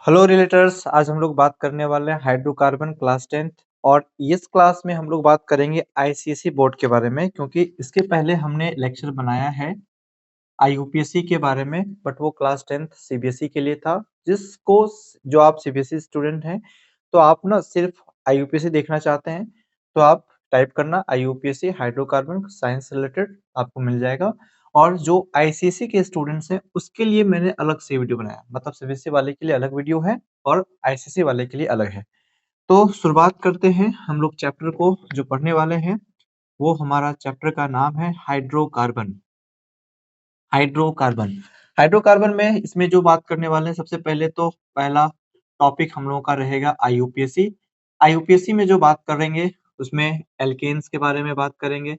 Hello realtors, आज हम लोग बात करने वाले हैं हाइड्रोकार्बन क्लास 10th। और इस क्लास में हम लोग बात करेंगे आईसीएसई बोर्ड के बारे में, क्योंकि इसके पहले हमने लेक्चर बनाया है आईयूपीएससी के बारे में, बट वो क्लास 10th सीबीएसई के लिए था। जो आप सीबीएसई स्टूडेंट हैं तो आप ना सिर्फ आईयूपीएससी देखना चाहते हैं तो आप टाइप करना आईयूपीएससी हाइड्रोकार्बन साइंस रिलेटेड, आपको मिल जाएगा। और जो आईसीएसई के स्टूडेंट्स हैं उसके लिए मैंने अलग से वीडियो बनाया, मतलब सीबीएसई वाले के लिए अलग वीडियो है और आईसीएसई वाले के लिए अलग है। तो शुरुआत करते हैं हम लोग चैप्टर को जो पढ़ने वाले हैं। वो हमारा चैप्टर का नाम है हाइड्रोकार्बन। हाइड्रोकार्बन हाइड्रोकार्बन में इसमें जो बात करने वाले हैं, सबसे पहले तो पहला टॉपिक हम लोगों का रहेगा आईयूपीएससी। आईयूपीएससी में जो बात करेंगे उसमें एल्केन्स के बारे में बात करेंगे,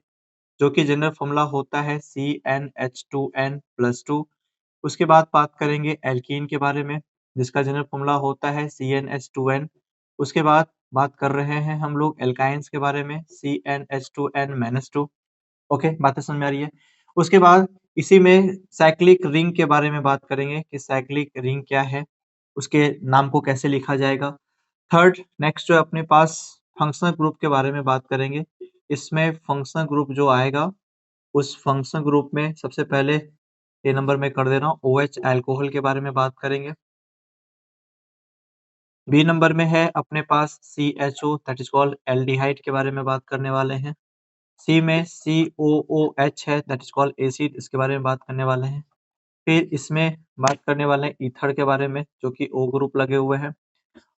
जो कि जनरल फॉर्मूला होता है CnH2n+2। उसके बाद बात करेंगे एल्कीन के बारे में, जिसका जनरल फॉर्मूला होता है CnH2n। उसके बाद बात कर रहे हैं हम लोग एल्काइंस के बारे में, CnH2n-2। ओके, बातें समझ में आ रही है। उसके बाद इसी में साइक्लिक रिंग के बारे में बात करेंगे कि साइक्लिक रिंग क्या है, उसके नाम को कैसे लिखा जाएगा। थर्ड नेक्स्ट जो है अपने पास फंक्शनल ग्रुप के बारे में बात करेंगे। इसमें फंक्शनल ग्रुप जो आएगा उस फंक्शनल ग्रुप में सबसे पहले ए नंबर में कर दे रहा हूँ OH अल्कोहल के बारे में बात करेंगे। बी नंबर में है अपने पास CHO that is called aldehyde के बारे में बात करने वाले हैं। सी में COOH है दैट इज कॉल्ड एसिड, इसके बारे में बात करने वाले हैं। फिर इसमें बात करने वाले हैं ईथर के बारे में, जो कि O ग्रुप लगे हुए हैं।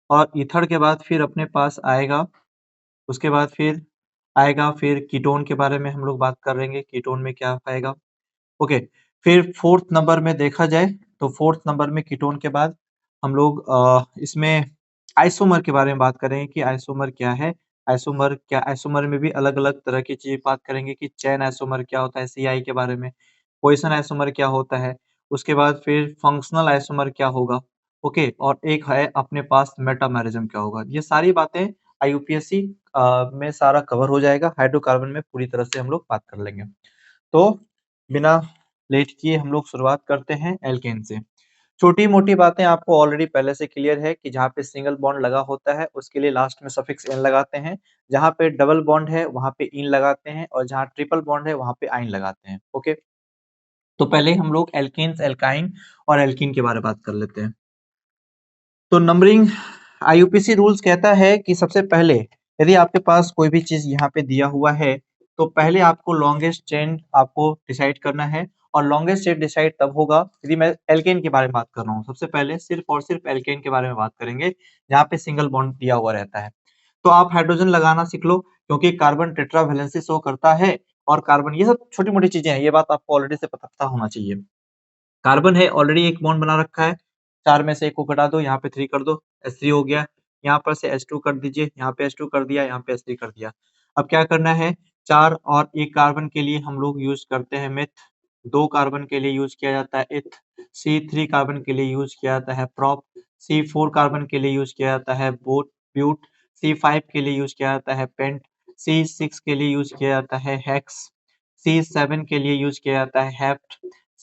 और ईथर के बाद फिर अपने पास आएगा, उसके बाद फिर आएगा फिर कीटोन के बारे में हम लोग बात करेंगे, कीटोन में क्या आएगा। ओके, फिर फोर्थ नंबर में देखा जाए तो फोर्थ नंबर में कीटोन के बाद हम लोग इसमें आइसोमर के बारे में बात करेंगे कि आइसोमर क्या है। आइसोमर में भी अलग अलग तरह की चीज बात करेंगे कि चेन आइसोमर क्या होता है, सीआई के बारे में, पोजिशन आइसोमर क्या होता है। उसके बाद फिर फंक्शनल आइसोमर क्या होगा। ओके, और एक है अपने पास मेटामेरिज्म क्या होगा। ये सारी बातें आईयूपीएससी में सारा कवर हो जाएगा, हाइड्रोकार्बन में पूरी तरह से हम लोग बात कर लेंगे। तो बिना लेट किए हम लोग शुरुआत करते हैं एल्केन से। छोटी मोटी बातें आपको ऑलरेडी पहले से क्लियर है कि जहाँ पे सिंगल बॉन्ड लगा होता है उसके लिए लास्ट में सफिक्स एन लगाते हैं, जहाँ पे डबल बॉन्ड है वहां पे इन लगाते हैं, और जहाँ ट्रिपल बॉन्ड है वहां पे आइन लगाते हैं। ओके, तो पहले हम लोग एल्केन्स, एल्काइन और एल्कीन के बारे में बात कर लेते हैं। तो नंबरिंग आईयूपीसी रूल्स कहता है कि सबसे पहले यदि आपके पास कोई भी चीज यहाँ पे दिया हुआ है तो पहले आपको लॉन्गेस्ट चेन आपको डिसाइड करना है। और लॉन्गेस्ट चेन डिसाइड तब होगा यदि मैं एल्केन के बारे में बात कर रहा हूँ। सबसे पहले सिर्फ और सिर्फ एल्केन के बारे में बात करेंगे, जहाँ पे सिंगल बॉन्ड दिया हुआ रहता है। तो आप हाइड्रोजन लगाना सीख लो, क्योंकि कार्बन टेट्रावैलेंसी शो करता है। और कार्बन, ये सब छोटी मोटी चीजें हैं, ये बात आपको ऑलरेडी से पता होना चाहिए। कार्बन है ऑलरेडी एक बॉन्ड बना रखा है, 4 में से 1 को घटा दो, यहाँ पे 3 कर दो, H3 हो गया। यहाँ पर से H2 कर दीजिए, यहाँ पे H2 कर दिया, यहाँ पे H3 कर दिया। अब क्या करना है, 4 और 1 कार्बन के लिए हम लोग यूज करते हैं मेथ, 2 कार्बन के लिए यूज किया जाता है इथ, C3 कार्बन के लिए यूज किया जाता है प्रोप, C4 कार्बन के लिए यूज किया जाता है ब्यूट, C5 के लिए यूज किया जाता है पेंट, C6 के लिए यूज किया जाता है हेक्स, C7 के लिए यूज किया जाता है हेप्ट,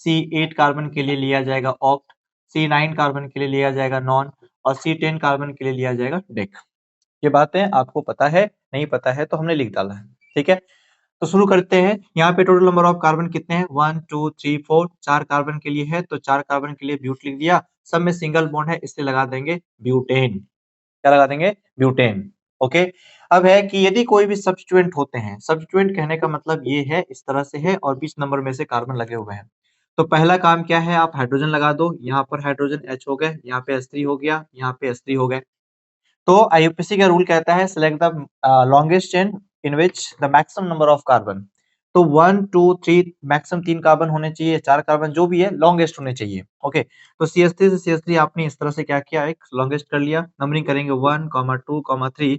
C8 कार्बन के लिए लिया जाएगा ऑक्ट, C9 कार्बन के लिए लिया जाएगा नॉन, और C10 कार्बन के लिए लिया जाएगा डेक। ये बातें आपको पता है, नहीं पता है तो हमने लिख डाला है। ठीक है, तो शुरू करते हैं। यहाँ पे टोटल नंबर ऑफ कार्बन कितने हैं, 1 2 3 4, 4 कार्बन के लिए है तो 4 कार्बन के लिए ब्यूट लिख दिया। सब में सिंगल बॉन्ड है इसलिए लगा देंगे ब्यूटेन। क्या लगा देंगे, ब्यूटेन। ओके, अब है कि यदि कोई भी सब्स्टिट्यूएंट होते हैं, सब्स्टिट्यूएंट कहने का मतलब ये है इस तरह से है और 20 नंबर में से कार्बन लगे हुए हैं, तो पहला काम क्या है, आप हाइड्रोजन लगा दो। यहाँ पर हाइड्रोजन H हो गए, यहाँ पे H3 हो गया, यहाँ पे H3 हो गए। तो आईयूपीएसी का रूल कहता है select the longest chain in which the maximum number of carbon. तो 1 2 3 मैक्सिमम 3 कार्बन होने चाहिए, 4 कार्बन जो भी है लॉन्गेस्ट होने चाहिए। ओके, तो CH3 से CH3 आपने इस तरह से क्या किया, एक लॉन्गेस्ट कर लिया। नंबरिंग करेंगे 1 2 3।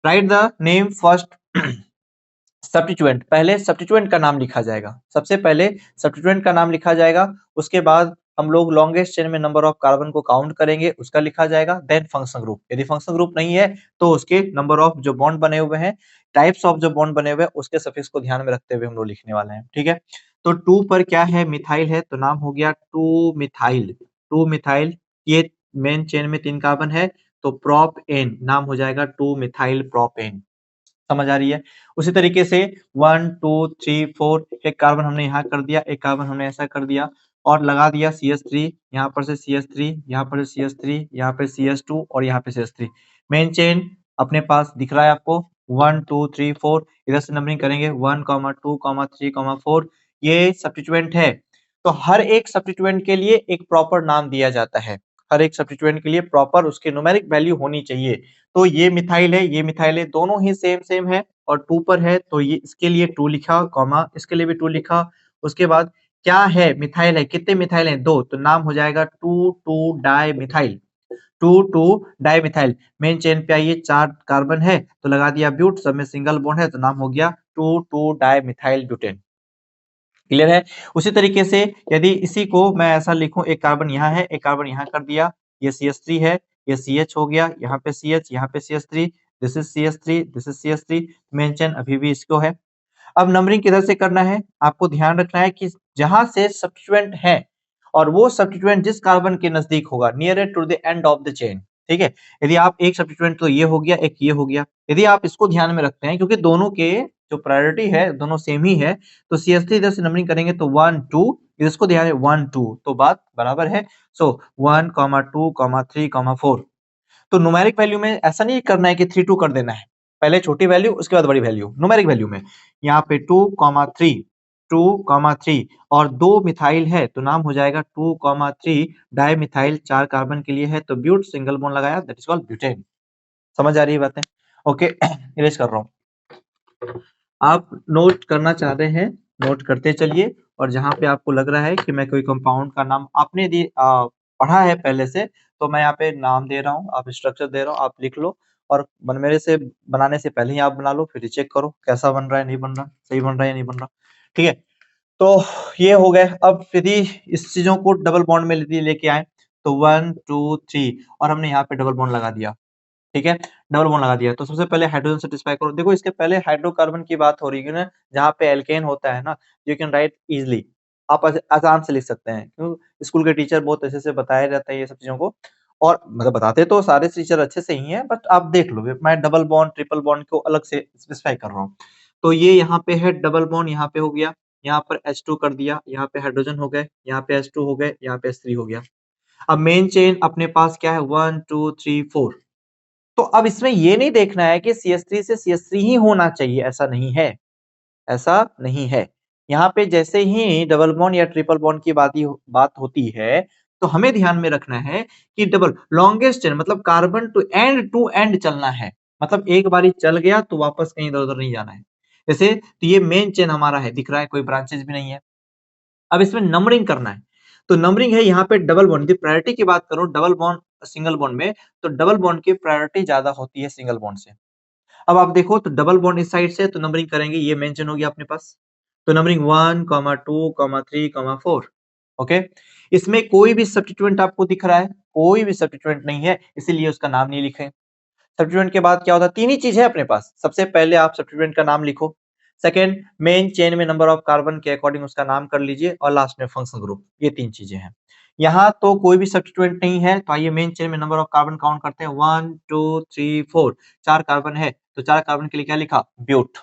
Right the name first substituent, पहले सब्स्टिट्यूएंट का नाम लिखा जाएगा, सबसे पहले सब्स्टिट्यूएंट का नाम लिखा जाएगा। उसके बाद हम लोग लॉन्गेस्ट चेन में नंबर ऑफ कार्बन को काउंट करेंगे, उसका लिखा जाएगा। देन फंक्शन ग्रुप, यदि फंक्शन ग्रुप नहीं है तो उसके नंबर ऑफ जो बॉन्ड बने हुए हैं, टाइप्स ऑफ जो बॉन्ड बने हुए हैं उसके सफिक्स को ध्यान में रखते हुए हम लोग लिखने वाले हैं। ठीक है, तो 2 पर क्या है, मिथाइल है तो नाम हो गया 2 मिथाइल। 2 मिथाइल, ये मेन चेन में 3 कार्बन है तो प्रोप एन नाम हो जाएगा 2 मिथाइल प्रोपेन। समझ आ रही है? उसी तरीके से 1 2 3 4 एक कार्बन हमने यहाँ कर दिया, एक कार्बन हमने ऐसा कर दिया और लगा दिया CH3, यहाँ पर से CH3, यहाँ पर से CH3, यहाँ पे CH2 और यहाँ पे CH3। मेन चेन अपने पास दिख रहा है आपको 1 2 3 4, इधर से नंबरिंग करेंगे 1 2 3 4, ये सब्स्टिट्यूएंट है। तो हर एक सब्स्टिट्यूएंट के लिए एक प्रॉपर नाम दिया जाता है। हर एक सब्स्टिट्यूएंट के लिए प्रॉपर उसकी न्यूमेरिक वैल्यू होनी चाहिए। तो ये मिथाइल है, ये मिथाइल है, दोनों ही सेम सेम है और 2 पर है तो ये इसके लिए 2 लिखा, कॉमा इसके लिए भी 2 लिखा। उसके बाद क्या है? मिथाइल है। कितने मिथाइल हैं? 2, तो नाम हो जाएगा 2 2 di methyl. 2 2 di methyl. Main chain पे आइए, 4 कार्बन है तो लगा दिया ब्यूट, सब में सिंगल बॉन्ड है तो नाम हो गया 2 2 डाई मिथाइल ब्यूटेन। क्लियर है? उसी तरीके से यदि इसी को मैं ऐसा लिखूं, एक कार्बन यहाँ है, एक कार्बन यहाँ कर दिया, ये CH3 है, ये CH हो गया, यहाँ पे CH, यहाँ पे CH3, this is CH3, this is CH3, mention अभी भी इसको है। अब नंबरिंग किधर से करना है? आपको ध्यान रखना है कि जहां से सब्स्टिट्यूएंट है और वो सब्स्टिट्यूएंट जिस कार्बन के नजदीक होगा, near to the end of the chain. ठीक है? यदि आप एक सब्स्टिट्यूएंट तो ये हो गया, एक ये हो गया। यदि आप इसको ध्यान में रखते हैं क्योंकि दोनों के जो प्रायोरिटी है दोनों सेम ही है, तो CH3 इधर से नंबरिंग करेंगे तो 1 2, इसको ध्यान है 1 2, तो बात बराबर है। सो 1 2 3 4। तो न्यूमेरिक वैल्यू में ऐसा नहीं करना है कि 3 2 कर देना है, पहले छोटी वैल्यू उसके बाद बड़ी वैल्यू। न्यूमेरिक वैल्यू में यहाँ पे 2 3 2 3 और 2 मिथाइल है तो नाम हो जाएगा 2 3 डाई मिथाइल, 4 कार्बन के लिए है तो ब्यूट, सिंगल बॉन्ड लगाया, दैट इज कॉल्ड ब्यूटेन। समझ आ रही है बातें? ओके, इरेज कर रहा हूँ। आप नोट करना चाह रहे हैं, नोट करते चलिए और जहां पे आपको लग रहा है कि मैं कोई कंपाउंड का नाम आपने पढ़ा है पहले से, तो मैं यहाँ पे नाम दे रहा हूँ, आप स्ट्रक्चर दे रहा हूँ, आप लिख लो और मेरे से बनाने से पहले ही आप बना लो, फिर चेक करो कैसा बन रहा है, नहीं बन रहा, सही बन रहा है या नहीं बन रहा। ठीक है, तो ये हो गए। अब यदि इस चीजों को डबल बॉन्ड में यदि लेके आए तो 1 2 3 और हमने यहाँ पे डबल बॉन्ड लगा दिया। ठीक है, डबल बॉन्ड लगा दिया तो सबसे पहले हाइड्रोजन सेटिस्फाई करो। देखो इसके पहले हाइड्रोकार्बन की बात हो रही है ना, जहाँ पे एल्केन होता है ना, यू कैन राइट इजिली, आप आसान से लिख सकते हैं क्यों, स्कूल के टीचर बहुत अच्छे से बताया जाता है ये सब चीजों को, और मतलब बताते तो सारे टीचर अच्छे से ही हैं, बट आप देख लो, मैं डबल बॉन्ड ट्रिपल बॉन्ड को अलग से स्पेसिफाई कर रहा हूँ। तो ये यहाँ पे है डबल बॉन्ड, यहाँ पे हो गया, यहाँ पर H2 कर दिया, यहाँ पे हाइड्रोजन हो गए, यहाँ पे H2 हो गए, यहाँ पे H3 हो गया। अब मेन चेन अपने पास क्या है? 1 2 3 4। तो अब इसमें ये नहीं देखना है कि CH3 से CH3 ही होना चाहिए, ऐसा नहीं है, ऐसा नहीं है। यहाँ पे जैसे ही डबल बॉन्ड या ट्रिपल बॉन्ड की बात होती है तो हमें ध्यान में रखना है कि डबल लॉन्गेस्ट चेन मतलब कार्बन टू एंड चलना है, मतलब एक बारी चल गया तो वापस कहीं इधर उधर नहीं जाना है। जैसे तो ये मेन चेन हमारा है, दिख रहा है, कोई ब्रांचेस भी नहीं है। अब इसमें नंबरिंग करना है, तो नंबरिंग है यहाँ पे डबल बॉन्ड, यदि प्रायोरिटी की बात करूं डबल बॉन्ड सिंगल बॉन्ड में, तो डबल बॉन्ड की प्रायोरिटी ज्यादा होती है सिंगल बॉन्ड से। अब आप देखो तो डबल बॉन्ड इस साइड से तो नंबरिंग करेंगे, ये मेंशन हो गया अपने पास, तो नंबरिंग 1 2 3 4। ओके, इसमें कोई भी सब्स्टिट्यूएंट आपको दिख रहा है? कोई भी सब्स्टिट्यूएंट नहीं है, इसीलिए उसका नाम नहीं लिखे। सब्स्टिट्यूएंट के बाद क्या होता है? तीन ही चीज है अपने पास, सबसे पहले आप सब्स्टिट्यूएंट का नाम लिखो, सेकंड मेन चेन में नंबर ऑफ कार्बन के अकॉर्डिंग उसका नाम कर लीजिए, और लास्ट में फंक्शनल ग्रुप। ये तीन चीजें हैं। यहाँ तो कोई भी सब्स्टिट्यूएंट नहीं है, तो आइए मेन चेन में नंबर ऑफ कार्बन काउंट करते हैं, 1 2 3 4, 4 कार्बन है तो 4 कार्बन के लिए क्या लिखा? ब्यूट।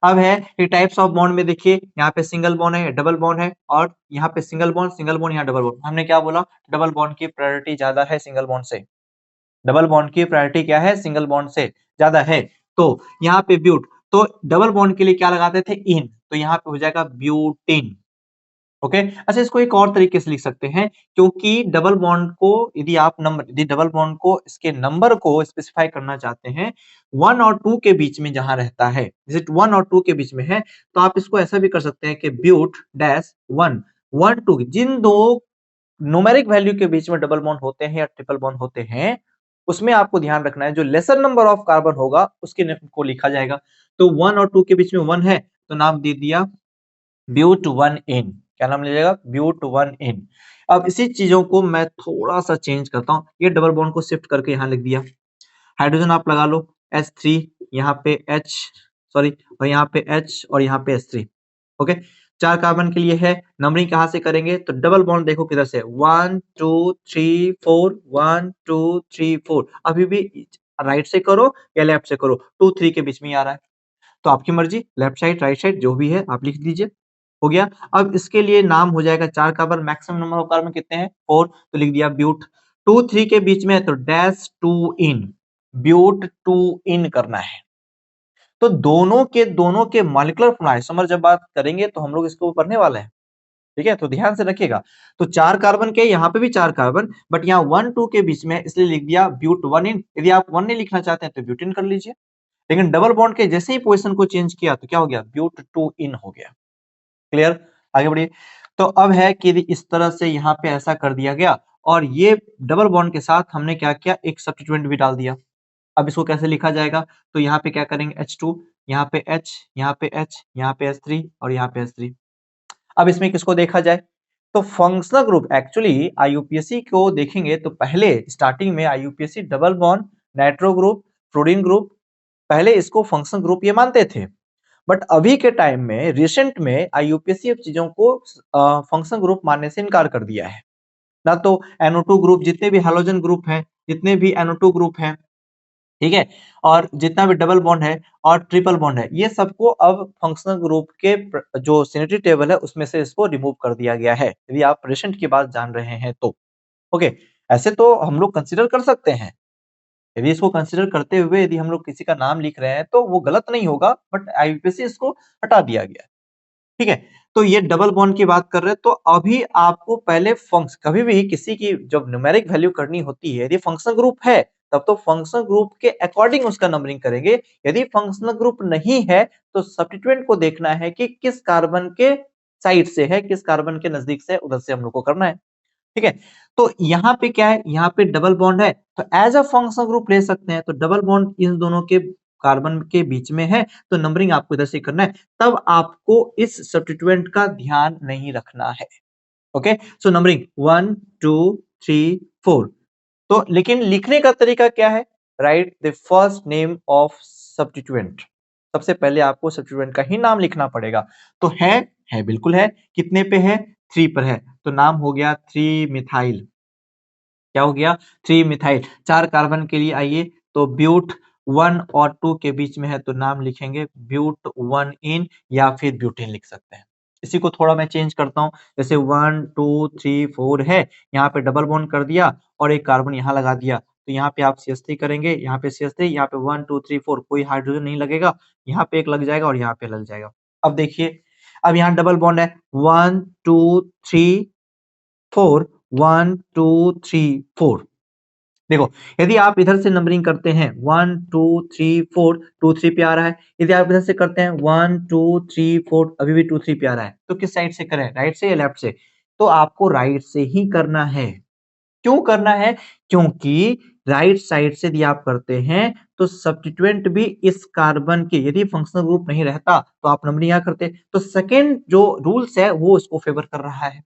अब है कि टाइप्स ऑफ बॉन्ड में देखिए, यहाँ पे सिंगल बॉन्ड है, डबल बॉन्ड है, और यहाँ पे सिंगल बॉन्ड, यहाँ डबल बॉन्ड। हमने क्या बोला? डबल बॉन्ड की प्रायोरिटी ज्यादा है सिंगल बॉन्ड से। डबल बॉन्ड की प्रायोरिटी क्या है? सिंगल बॉन्ड से ज्यादा है। तो यहाँ पे ब्यूट, तो डबल बॉन्ड के लिए क्या लगाते थे? इन, तो यहाँ पे हो जाएगा ब्यूटिन। ओके, अच्छा इसको एक और तरीके से लिख सकते हैं, क्योंकि डबल बॉन्ड को यदि डबल बॉन्ड को इसके नंबर को स्पेसिफाई करना चाहते हैं 1 और 2 के बीच में जहां रहता है, जैसे 1 और 2 के बीच में है, तो आप इसको ऐसा भी कर सकते हैं कि ब्यूट डैश 1 1 2, जिन दो न्यूमेरिक वैल्यू के बीच में डबल बॉन्ड होते हैं या ट्रिपल बॉन्ड होते हैं, उसमें आपको ध्यान रखना है जो लेसर नंबर ऑफ कार्बन होगा उसके को लिखा जाएगा। तो 1 और 2 के बीच में 1 है तो नाम दे दिया ब्यूट 1 इन। क्या नाम लीजिएगा? ब्यूट 1 इन। अब इसी चीजों को मैं थोड़ा सा चेंज करता हूं, ये डबल बॉन्ड को शिफ्ट करके यहां लिख दिया। हाइड्रोजन आप लगा लो H3, यहाँ पे H, सॉरी, और यहाँ पे H और यहाँ पे H3। ओके, 4 कार्बन के लिए है, नंबरिंग कहाँ से करेंगे? तो डबल बॉन्ड देखो किधर से 1 2 3 4 1 2 3 4 अभी भी राइट से करो या लेफ्ट से करो, 2 3 के बीच में ही आ रहा है। तो आपकी मर्जी, लेफ्ट साइड, राइट साइड जो भी है आप लिख दीजिए। हो गया। अब इसके लिए नाम हो जाएगा 4 carbon, maximum number of carbon कितने हैं? 4, तो लिख दिया ब्यूट। 2 3 के बीच में है तो डैश 2 इन, ब्यूट 2 इन करना है। तो दोनों के मॉलिक्यूलर फॉर्मूला आइसोमर जब बात करेंगे तो हम लोग इसको पढ़ने वाले हैं, ठीक है? तो ध्यान से रखिएगा। तो 4 कार्बन के, यहाँ पे भी 4 कार्बन, बट यहाँ 1 2 के बीच में इसलिए लिख दिया ब्यूट 1 इन। यदि आप 1 नहीं लिखना चाहते हैं तो ब्यूटिन कर लीजिए। लेकिन डबल बॉन्ड के जैसे ही पोजीशन को चेंज किया तो क्या हो गया? ब्यूट 2 इन हो गया। क्लियर? आगे बढ़िए। तो अब है कि इस तरह से यहाँ पे ऐसा कर दिया गया और ये डबल बॉन्ड के साथ हमने क्या किया? एक सब्स्टिट्यूएंट भी डाल दिया। अब इसको कैसे लिखा जाएगा? तो यहाँ पे क्या करेंगे? H2, यहाँ पे H, यहाँ पे H, यहाँ पे H3 और यहाँ पे H3। अब इसमें किसको देखा जाए? तो फंक्शनल ग्रुप, एक्चुअली आईयूपीएसी को देखेंगे तो पहले स्टार्टिंग में IUPAC double bond, nitro group, fluorine group, पहले इसको फंक्शनल ग्रुप ये मानते थे। बट अभी के टाइम में रिसेंट में आईयूपीएसी चीजों को फंक्शनल ग्रुप मानने से इनकार कर दिया है। ना तो NO2 ग्रुप, जितने भी हैलोजन ग्रुप हैं, जितने भी NO2 ग्रुप हैं, ठीक है, और जितना भी डबल बॉन्ड है और ट्रिपल बॉन्ड है, ये सबको अब फंक्शनल ग्रुप के जो सिनेरिटी टेबल है उसमें से इसको रिमूव कर दिया गया है, यदि आप रिसेंट की बात जान रहे हैं तो। ओके, ऐसे तो हम लोग कंसिडर कर सकते हैं, यदि इसको कंसिडर करते हुए यदि हम लोग किसी का नाम लिख रहे हैं तो वो गलत नहीं होगा, बट आईयूपीएसी इसको हटा दिया गया है। ठीक है, तो ये डबल बॉन्ड की बात कर रहे हैं, तो अभी आपको पहले कभी भी किसी की जब न्यूमेरिक वैल्यू करनी होती है, यदि फंक्शनल ग्रुप है तब तो फंक्शनल ग्रुप के अकॉर्डिंग उसका नंबरिंग करेंगे। यदि फंक्शनल ग्रुप नहीं है तो सब्स्टिट्यूएंट को देखना है कि किस कार्बन के साइड से है, किस कार्बन के नजदीक से है, उधर से हम लोग को करना है। ठीक है, तो यहाँ पे क्या है? यहाँ पे डबल बॉन्ड है तो एज अ फंक्शनल ग्रुप ले सकते हैं। तो डबल बॉन्ड इन दोनों के कार्बन के बीच में है तो नंबरिंग आपको इधर से करना है, तब आपको इस सब्स्टिट्यूएंट का ध्यान नहीं रखना है। ओके, सो नंबरिंग 1 2 3 4। तो लेकिन लिखने का तरीका क्या है? Right the first name of substituent. सबसे पहले आपको सब्स्टिट्यूएंट का ही नाम लिखना पड़ेगा। तो है बिल्कुल है। कितने पे है? 3 पर है, तो नाम हो गया 3 मिथाइल। क्या हो गया? 3 मिथाइल। 4 कार्बन के लिए आइए, तो ब्यूट 1 और 2 के बीच में है तो नाम लिखेंगे ब्यूट 1 इन या फिर ब्यूटेन लिख सकते हैं। इसी को थोड़ा मैं चेंज करता हूँ, जैसे 1 2 3 4 है, यहाँ पे डबल बॉन्ड कर दिया और एक कार्बन यहाँ लगा दिया, तो यहाँ पे आप CH3 करेंगे, यहाँ पे CH3, यहाँ पे 1 2 3 4 कोई हाइड्रोजन नहीं लगेगा, यहाँ पे एक लग जाएगा और यहाँ पे लग जाएगा। अब देखिए, अब यहाँ डबल बॉन्ड है 1 2 3 4 1 2 3 4। देखो, यदि आप इधर से नंबरिंग करते हैं 1 2 3 4 2 3 पे आ रहा है, यदि आप इधर से करते हैं 1 2 3 4 अभी भी 2 3 पे आ रहा है, तो किस साइड से करें? राइट से या लेफ्ट से? तो आपको राइट से ही करना है। क्यों करना है? क्योंकि राइट साइड से यदि आप करते हैं तो सब्स्टिट्यूएंट भी इस कार्बन के, यदि फंक्शनल ग्रुप नहीं रहता तो आप नंबरिंग यहाँ करते, तो सेकेंड जो रूल्स है वो इसको फेवर कर रहा है,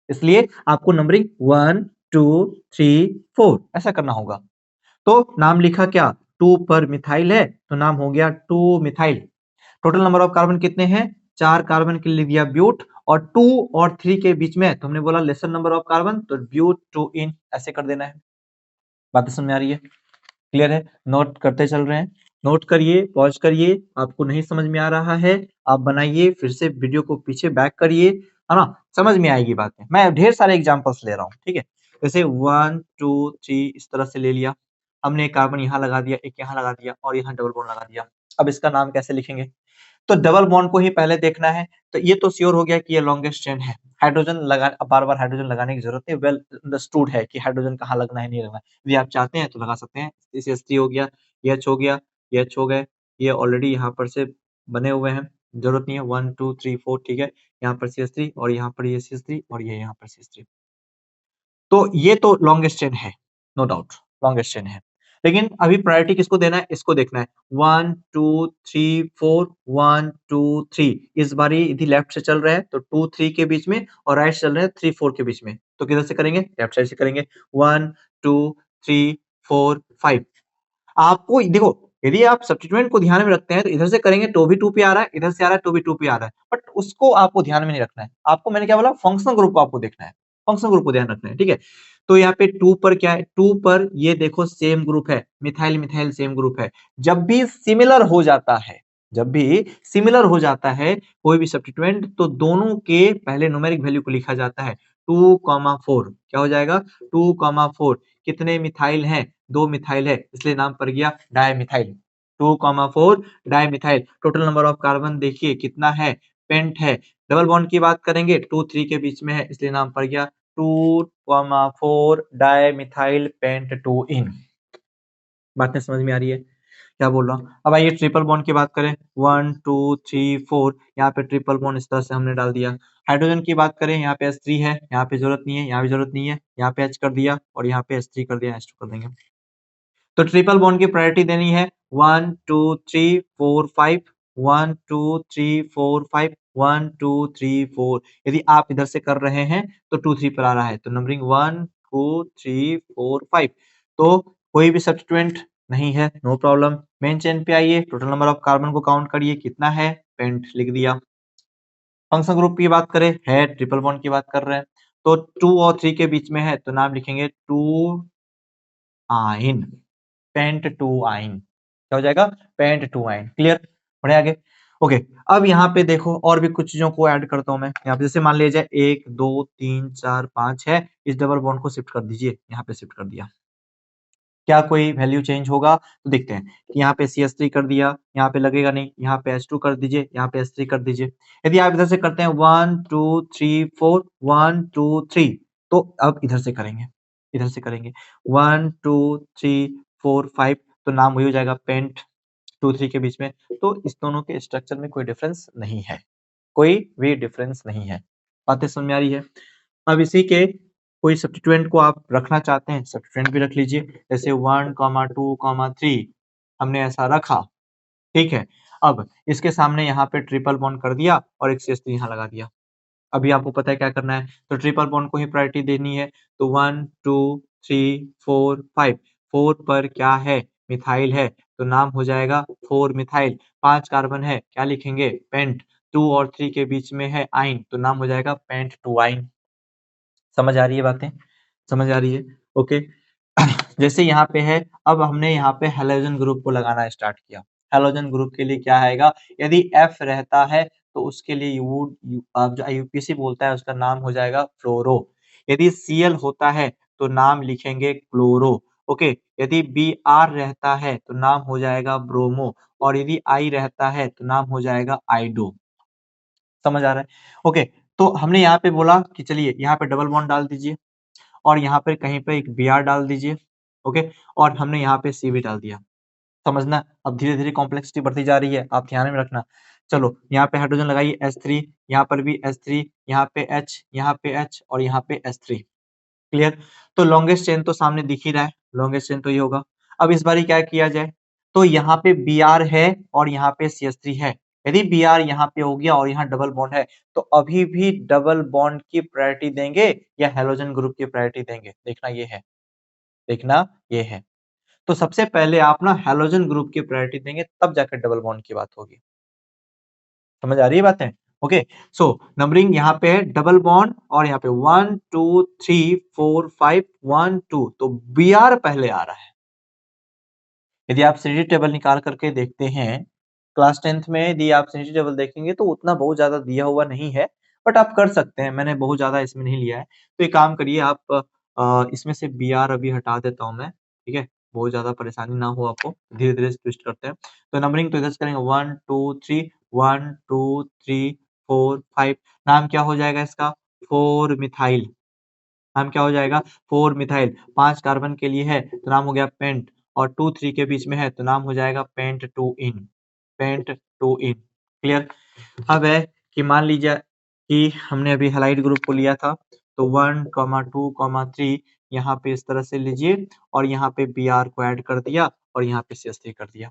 इसलिए आपको नंबरिंग 1 2 3 4 ऐसा करना होगा। तो नाम लिखा क्या? 2 पर मिथाइल है तो नाम हो गया 2 methyl. Total number of carbon कितने हैं? 4 कार्बन के लिए दिया ब्यूट, और 2 और 3 के बीच में तो हमने बोला लेसर नंबर ऑफ कार्बन, तो ब्यूट 2 इन ऐसे कर देना है। बातें समझ में आ रही है? क्लियर है? नोट करते चल रहे हैं? नोट करिए, पॉज करिए, आपको नहीं समझ में आ रहा है आप बनाइए, फिर से वीडियो को पीछे बैक करिए, है ना? समझ में आएगी बातें। मैं ढेर सारे एग्जांपल्स ले रहा हूँ, ठीक है? जैसे 1 2 3 इस तरह से ले लिया हमने, कार्बन यहाँ लगा दिया, एक यहाँ लगा दिया और यहाँ डबल बॉन्ड लगा दिया। अब इसका नाम कैसे लिखेंगे? तो डबल बॉन्ड को ही पहले देखना है, तो ये तो श्योर हो गया कि ये लॉन्गेस्ट चेन है। हाइड्रोजन लगा, बार-बार हाइड्रोजन लगाने की जरूरत नहीं, वेल अंडरस्टूड है कि हाइड्रोजन कहाँ लगना है, नहीं लगना है। यदि आप चाहते हैं तो लगा सकते हैं। CH3 हो गया, ये H हो गया, ये H हो गए, ये ऑलरेडी यहाँ पर से बने हुए हैं, जरूरत नहीं है। 1 2 3 4 ठीक है, यहाँ पर CH3 और यहाँ पर ये CH3 और ये यहाँ पर CH3। तो ये तो लॉन्गेस्ट चेन है, नो डाउट लॉन्गेस्ट चेन है। लेकिन अभी प्रायोरिटी किसको देना है? इसको देखना है। 1 2 3 4 1 2 3 इस बारी यदि लेफ्ट से चल रहा है तो 2 3 के बीच में, और राइट से चल रहे हैं 3 4 के बीच में, तो किधर से करेंगे? लेफ्ट साइड से करेंगे। 1 2 3 4 5। आपको देखो, यदि आप सब्स्टिट्यूएंट को ध्यान में रखते हैं तो इधर से करेंगे तो भी 2 पे आ रहा है, इधर से आ रहा है तो भी 2 पे आ रहा है, बट उसको आपको ध्यान में नहीं रखना है। आपको मैंने क्या बोला, फंक्शनल ग्रुप को आपको देखना है, फंक्शनल ग्रुप को ध्यान रखना है, ठीक है। तो यहाँ पे 2 पर क्या है, 2 पर ये देखो सेम ग्रुप है, मिथाइल मिथाइल सेम ग्रुप है। जब भी सिमिलर हो जाता है, जब भी सिमिलर हो जाता है कोई भी सब्स्टिट्यूएंट, तो दोनों के पहले न्यूमेरिक वैल्यू को लिखा जाता है 2,4। क्या हो जाएगा 2,4। कितने मिथाइल हैं, 2 मिथाइल है, इसलिए नाम पड़ गया dimethyl. 2,4 dimethyl. Total number of carbon देखिए कितना है, पेंट है। डबल बॉन्ड की बात करेंगे 2 3 के बीच में है, इसलिए नाम पड़ गया 2,4 डायमिथाइल पेंट 2 इन। बातें समझ में आ रही है क्या बोल रहा हूँ। अब आइए ट्रिपल बॉन्ड की बात करें, 1 2 3 4, यहाँ पे ट्रिपल बॉन्ड इस तरह से हमने डाल दिया। हाइड्रोजन की बात करें, यहाँ पे H3 है, यहाँ पे जरूरत नहीं है, यहाँ भी जरूरत नहीं है, यहाँ पे H कर दिया और यहाँ पे H3 कर दिया, H2 कर देंगे। तो ट्रिपल बॉन्ड की प्रायोरिटी देनी है 1 2 3 4 5, 1 2 3 4 5, 1 2 3 4। यदि आप इधर से कर रहे हैं तो 2 3 पर आ रहा है, तो नंबरिंग 1 2 3 4 5। तो कोई भी सब्स्टिट्यूएंट नहीं है, नो प्रॉब्लम। मेन चेन पे आइए, टोटल नंबर ऑफ कार्बन को काउंट करिए कितना है, पेंट लिख दिया। फंक्शन ग्रुप की बात करें, है ट्रिपल बॉन्ड की बात कर रहे हैं, तो 2 और 3 के बीच में है तो नाम लिखेंगे 2 आइन, पेंट 2 आइन। क्या हो जाएगा, पेंट 2 आइन। क्लियर, बढ़े आगे। ओके, अब यहाँ पे देखो और भी कुछ चीजों को ऐड करता हूँ मैं। यहाँ पे जैसे मान लीजिए 1 2 3 4 5 है, इस डबल बॉन्ड को शिफ्ट कर दीजिए, यहाँ पे शिफ्ट कर दिया। क्या कोई वैल्यू चेंज होगा, तो देखते हैं कि यहाँ पे CH3 कर दिया, यहाँ पे लगेगा नहीं, यहाँ पे H2 कर दीजिए, यहाँ पे H3 कर दीजिए। यदि आप इधर से करते हैं 1 2 3 4, 1 2 3, तो अब इधर से करेंगे, इधर से करेंगे 1 2 3 4 5, तो नाम वही हो जाएगा पेंट 2 3 के बीच में। तो इस दोनों के स्ट्रक्चर में कोई डिफरेंस नहीं है, कोई भी डिफरेंस नहीं है। बातें समझ में आ रही है। अब इसी के कोई सब्स्टिट्यूएंट को आप रखना चाहते हैं, सब्स्टिट्यूएंट भी रख लीजिए। जैसे 1 2 3 हमने ऐसा रखा, ठीक है। अब इसके सामने यहाँ पे ट्रिपल बॉन्ड कर दिया और एक CH3 यहाँ लगा दिया। अभी आपको पता है क्या करना है, तो ट्रिपल बॉन्ड को ही प्रायोरिटी देनी है। तो 1 2 3 4 5, 4 पर क्या है, मिथाइल है, तो नाम हो जाएगा 4 मिथाइल। 5 कार्बन है, क्या लिखेंगे, पेंट। 2 और 3 के बीच में है आइन, तो नाम हो जाएगा पेंट 2 आइन। समझ आ रही है बातें, समझ आ रही है। ओके, जैसे यहाँ पे है, अब हमने यहाँ पे हैलोजन ग्रुप को लगाना स्टार्ट किया। हैलोजन ग्रुप के लिए क्या आएगा, यदि F रहता है तो उसके लिए आप जो IUPAC बोलता है उसका नाम हो जाएगा फ्लोरो। यदि Cl होता है तो नाम लिखेंगे क्लोरो। ओके, यदि Br रहता है तो नाम हो जाएगा ब्रोमो, और यदि I रहता है तो नाम हो जाएगा आइडो। समझ आ रहा है। ओके, तो हमने यहाँ पे बोला कि चलिए यहाँ पे डबल बॉन्ड डाल दीजिए और यहाँ पे कहीं पे एक Br डाल दीजिए। ओके, और हमने यहाँ पे C भी डाल दिया। समझना, अब धीरे-धीरे कॉम्प्लेक्सिटी बढ़ती जा रही है, आप ध्यान में रखना। चलो, यहाँ पे हाइड्रोजन लगाइए H3, यहाँ पर भी H3, यहाँ पे H, यहाँ पे H और यहाँ पे H3। क्लियर? तो लॉन्गेस्ट चेन तो सामने दिख ही रहा है, लॉन्गेस्ट चेन तो ये होगा। अब इस बारी क्या किया जाए, तो यहाँ पे Br है और यहाँ पे CH3 है। यदि Br यहाँ पे हो गया और यहाँ डबल बॉन्ड है, तो अभी भी डबल बॉन्ड की प्रायोरिटी देंगे या हैलोजन ग्रुप की प्रायोरिटी देंगे, देखना ये है, देखना ये है। तो सबसे पहले आप ना हैलोजन ग्रुप की प्रायोरिटी देंगे, तब जाकर डबल बॉन्ड की बात होगी। समझ आ रही है बातें? ओके, सो नंबरिंग यहाँ पे है डबल बॉन्ड और यहाँ पे 1 2 3 4 5 1 2, तो Br पहले आ रहा है। यदि आप सीरीज टेबल निकाल करके देखते हैं, क्लास 10th में यदि आप सीरीज टेबल देखेंगे तो उतना बहुत ज्यादा दिया हुआ नहीं है, बट आप कर सकते हैं, मैंने बहुत ज्यादा इसमें नहीं लिया है। तो एक काम करिए आप, इसमें से Br अभी हटा देता हूँ मैं, ठीक है, बहुत ज्यादा परेशानी ना हो आपको, धीरे धीरे ट्विस्ट करते हैं। तो नंबरिंग तो इधर से करेंगे 1 2 3, 1 2 3 4 5। नाम क्या हो जाएगा इसका, 4 मिथाइल। नाम क्या हो जाएगा, 4 मिथाइल। 5 कार्बन के लिए है तो नाम हो गया पेंट, और 2 3 के बीच में है तो नाम हो जाएगा पेंट 2 इन, पेंट 2 इन। क्लियर। अब है कि मान लीजिए कि हमने अभी हैलाइड ग्रुप को लिया था, तो 1 2 3 यहाँ पे इस तरह से लीजिए और यहाँ पे Br को ऐड कर दिया और यहाँ पे CH3 कर दिया।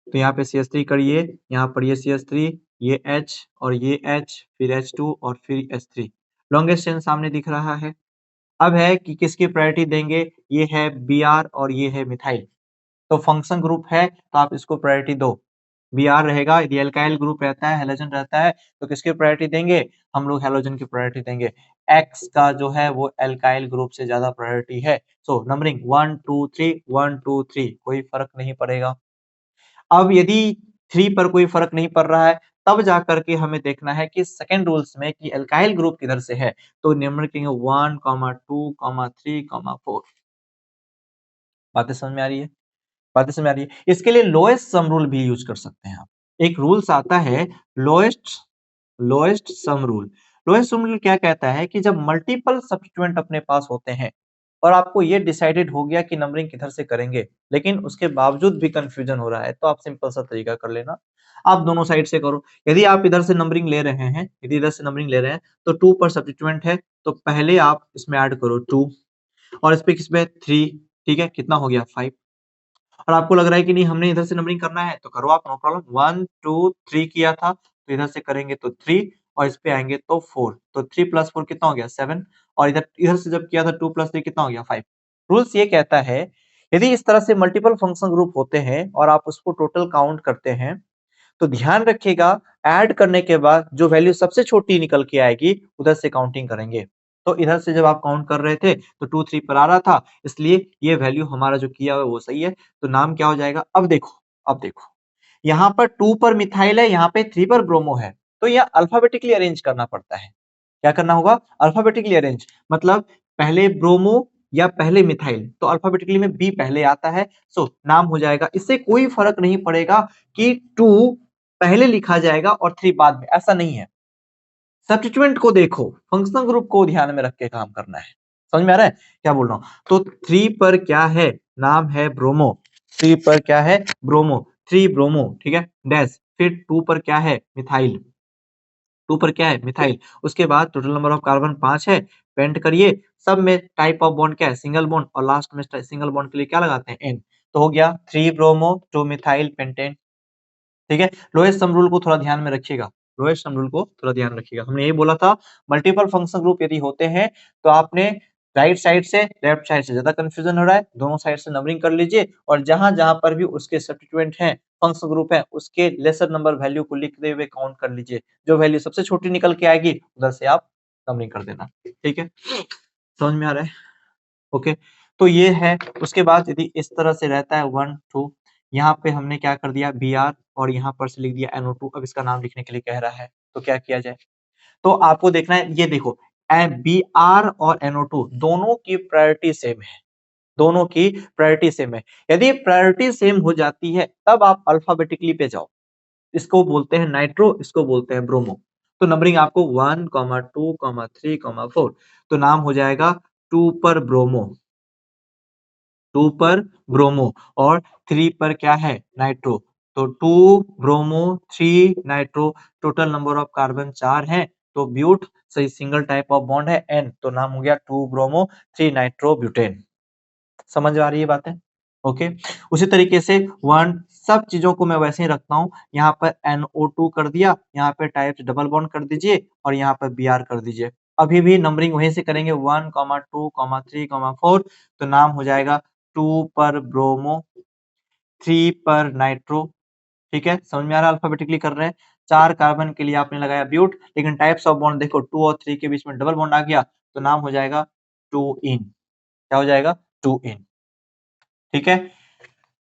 तो यहाँ पे CH3 करिए, यहाँ पर ये CH3, ये H और ये H, फिर H2 और फिर H3। लॉन्गेस्ट चेन सामने दिख रहा है। अब है कि किसकी प्रायोरिटी देंगे, ये है Br और ये है मिथाइल। तो फंक्शन ग्रुप है तो आप इसको प्रायोरिटी दो। Br रहेगा, यदि एल्काइल ग्रुप रहता है, हैलोजन रहता है तो किसकी प्रायोरिटी देंगे? हम लोग हैलोजन की प्रायोरिटी देंगे। X का जो है वो एल्काइल ग्रुप से ज्यादा प्रायोरिटी है। सो नंबरिंग 1 2 3 1 2 3 कोई फर्क नहीं पड़ेगा। अब यदि 3 पर कोई फर्क नहीं पड़ रहा है तब जाकर के हमें देखना है कि सेकंड रूल्स में कि एल्काइल ग्रुप किधर से है। तो नंबर कहेंगे 1, 2, 3, 4। बातें समझ में आ रही है? बातें समझ में आ रही है? इसके लिए लोएस्ट सम रूल भी यूज कर सकते हैं आप। एक रूल्स आता है lowest lowest sum rule. Lowest sum rule क्या कहता है कि जब मल्टीपल सब्स्टिट्यूएंट अपने पास होते हैं और आपको ये डिसाइडेड हो गया कि नंबरिंग किधर से करेंगे, लेकिन उसके बावजूद भी कंफ्यूजन हो रहा है, तो आप सिंपल सा तरीका कर लेना। आप दोनों साइड से करो। यदि आप इधर से नंबरिंग ले रहे हैं, यदि इधर से नंबरिंग ले रहे हैं, तो 2 पर सब्स्टिट्यूएंट है, तो पहले आप इसमें ऐड करो 2 और इस पे किसमें 3, ठीक है? कितना हो गया 5। और आपको लग रहा है कि नहीं हमने इधर से नंबरिंग करना है तो करो आप, नो प्रॉब्लम। 1 2 3 किया था तो इधर से करेंगे तो 3 और इस पे आएंगे तो 4। तो 3 प्लस 4 कितना हो गया 7 और इधर इधर से जब किया था 2 प्लस 3 कितना हो गया 5। रूल्स ये कहता है यदि इस तरह से मल्टीपल फंक्शन ग्रुप होते हैं और आप उसको टोटल काउंट करते हैं तो ध्यान रखिएगा ऐड करने के बाद जो वैल्यू सबसे छोटी निकल के आएगी उधर से काउंटिंग करेंगे। तो इधर से जब आप काउंट कर रहे थे तो 2 3 पर आ रहा था, इसलिए ये वैल्यू हमारा जो किया हुआ है वो सही है। तो नाम क्या हो जाएगा? अब देखो यहाँ पर 2 पर मिथाइल है, यहाँ पे 3 पर ब्रोमो है, तो यह अल्फाबेटिकली अरेंज करना पड़ता है। क्या करना होगा? अल्फाबेटिकली अरेंज, मतलब पहले ब्रोमो या पहले मिथाइल, तो अल्फाबेटिकली में बी पहले आता है। सो नाम हो जाएगा। इससे कोई फर्क नहीं पड़ेगा कि 2 पहले लिखा जाएगा और 3 बाद में, ऐसा नहीं है। सब्स्टिट्यूएंट को देखो, फंक्शनल ग्रुप को ध्यान में रख के काम करना है। समझ में आ रहा है क्या बोल रहा हूं? तो 3 पर क्या है? नाम है ब्रोमो। 3 पर क्या है? ब्रोमो। 3 ब्रोमो, ठीक है, डैश। फिर 2 पर क्या है? मिथाइल। 2 पर क्या है? मिथाइल। उसके बाद टोटल नंबर ऑफ कार्बन 5 है, पेंट करिए। सब में टाइप ऑफ बॉन्ड क्या है? Single bond. और लास्ट में सिंगल बॉन्ड के लिए क्या लगाते हैं? एन। तो हो गया 3 ब्रोमो 2 मिथाइल पेंटेन, ठीक है। लोएस्ट सम रूल को थोड़ा ध्यान में रखिएगा। लोएस्ट सम रूल को थोड़ा ध्यान रखिएगा। हमने यही बोला था मल्टीपल फंक्शन ग्रुप यदि होते हैं तो आपने राइट साइड से लेफ्ट साइड से ज्यादा कंफ्यूजन हो रहा है, दोनों साइड से नंबरिंग कर लीजिए और जहां जहां पर भी उसके सब्स्टिट्यूएंट हैं, फंक्शन ग्रुप है, उसके लेसर नंबर वैल्यू को लिखते हुए काउंट कर लीजिए। जो वैल्यू सबसे छोटी निकल के आएगी उधर से आप नंबरिंग कर देना, ठीक है। समझ में आ रहा है? ओके। तो ये है। उसके बाद यदि इस तरह से रहता है 1 2, यहाँ पे हमने क्या कर दिया Br और यहाँ पर से लिख दिया NO2। अब इसका नाम लिखने के लिए कह रहा है तो क्या किया जाए? तो आपको देखना है, ये देखो Br और NO2 दोनों की प्रायोरिटी सेम है। दोनों की प्रायोरिटी सेम है। यदि प्रायोरिटी सेम हो जाती है तब आप अल्फाबेटिकली पे जाओ। इसको बोलते हैं नाइट्रो, इसको बोलते हैं ब्रोमो। तो नंबरिंग आपको 1 2 3 4। तो नाम हो जाएगा 2 पर ब्रोमो, 2 पर ब्रोमो और 3 पर क्या है? नाइट्रो। तो 2 bromo 3 nitro, total number of carbon 4 है। तो ब्यूट सही सिंगल टाइप ऑफ बॉन्ड है N, तो नाम हो गया 2 ब्रोमो 3 नाइट्रो ब्यूटेन। समझ आ रही है बातें? ओके। उसी तरीके से 1 सब चीजों को मैं वैसे ही रखता हूँ। यहाँ पर NO2 कर दिया, यहाँ पे टाइप डबल बॉन्ड कर दीजिए और यहाँ पर Br कर दीजिए। अभी भी नंबरिंग वहीं से करेंगे 1 2 3 4। तो नाम हो जाएगा 2 पर ब्रोमो 3 पर नाइट्रो, ठीक है। समझ में आ रहा है? अल्फाबेटिकली कर रहे हैं। 4 कार्बन के लिए आपने लगाया ब्यूट, लेकिन टाइप्स ऑफ बॉन्ड देखो 2 और 3 के बीच में डबल बॉन्ड आ गया तो नाम हो जाएगा 2 इन। क्या हो जाएगा? 2 इन, ठीक है।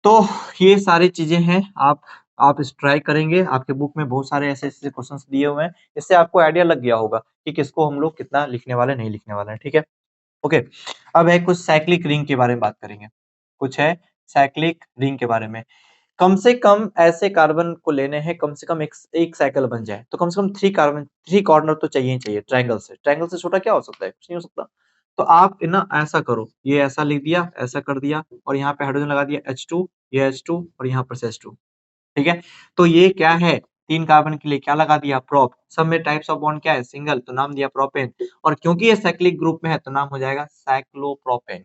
तो ये सारी चीजें हैं। आप इस ट्राई करेंगे। आपके बुक में बहुत सारे ऐसे क्वेश्चंस दिए हुए हैं, इससे आपको आइडिया लग गया होगा कि किसको हम लोग कितना लिखने वाले नहीं लिखने वाले हैं, ठीक है। ओके। अब है कुछ साइक्लिक रिंग के बारे में बात करेंगे। कुछ है साइक्लिक रिंग के बारे में। कम से कम ऐसे कार्बन को लेने हैं, कम से कम एक साइकिल बन जाए तो कम से कम 3 कार्बन 3 कॉर्नर तो चाहिए ही चाहिए। ट्रायंगल से छोटा क्या हो सकता है? कुछ नहीं हो सकता। तो आप ना ऐसा करो, ये ऐसा लिख दिया, ऐसा कर दिया और यहाँ पे हाइड्रोजन लगा दिया H2, ये H2 और यहाँ पर से H2, ठीक है। तो ये क्या है? 3 कार्बन के लिए क्या लगा दिया? प्रोप। सब में टाइप्स ऑफ बॉन्ड क्या है? सिंगल, तो नाम दिया प्रोपेन। और क्योंकि ये साइक्लिक ग्रुप में है तो नाम हो जाएगा साइक्लोप्रोपेन।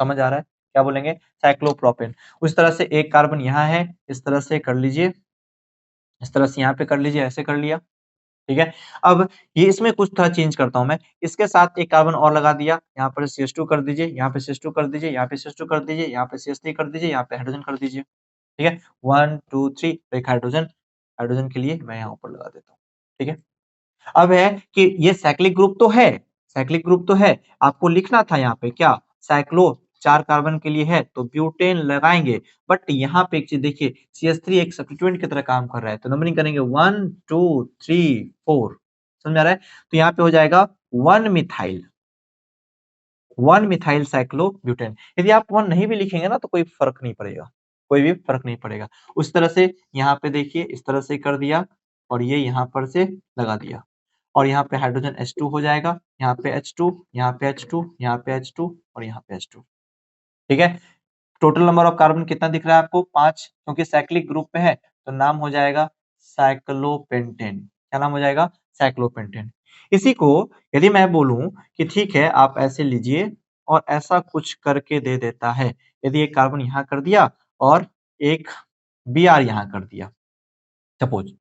समझ आ रहा है? क्या बोलेंगे? साइक्लोप्रोपेन। उस तरह से एक कार्बन यहाँ है, इस तरह से कर लीजिए, इस तरह से यहाँ पे कर लीजिए, ऐसे कर लिया, ठीक है। अब ये इसमें कुछ थोड़ा चेंज करता हूँ मैं, इसके साथ एक कार्बन और लगा दिया, यहाँ पर CH2 कर दीजिए, यहाँ पे CH2 कर दीजिए, यहाँ पे CH2 कर दीजिए, यहाँ पे CH3 कर दीजिए, यहाँ पे हाइड्रोजन कर दीजिए। ठीक है, 1 2 3 एक हाइड्रोजन, हाइड्रोजन के लिए मैं यहाँ ऊपर लगा देता हूँ। ठीक है, अब है कि ये साइक्लिक ग्रुप तो है, साइक्लिक ग्रुप तो है, आपको लिखना था यहाँ पे क्या, साइक्लो 4 कार्बन के लिए है तो ब्यूटेन लगाएंगे, बट यहाँ पे एक चीज देखिए, CH3 एक सब्स्टिट्यूएंट की तरह काम कर रहा है, तो नंबरिंग करेंगे 1 2 3 4, समझ में आ रहा है? तो यहाँ पे हो जाएगा 1 मिथाइल, 1 मिथाइल साइक्लोब्यूटेन। यदि आप 1 नहीं भी लिखेंगे ना तो कोई फर्क नहीं पड़ेगा, कोई भी फर्क नहीं पड़ेगा। उस तरह से यहाँ पे देखिए इस तरह से कर दिया और ये यहाँ पर से लगा दिया और यहाँ पे हाइड्रोजन H2 हो जाएगा, यहाँ पे H2, यहाँ पे H2, यहाँ पे H2 और यहाँ पे H2। ठीक है, टोटल नंबर ऑफ कार्बन कितना दिख रहा है आपको, 5, क्योंकि साइक्लिक ग्रुप में है तो नाम हो जाएगा साइक्लोपेंटेन। क्या नाम हो जाएगा, साइक्लोपेंटेन। इसी को यदि मैं बोलूं कि ठीक है आप ऐसे लीजिए और ऐसा कुछ करके दे देता है, यदि एक कार्बन यहाँ कर दिया और एक Br यहाँ कर दिया सपोज,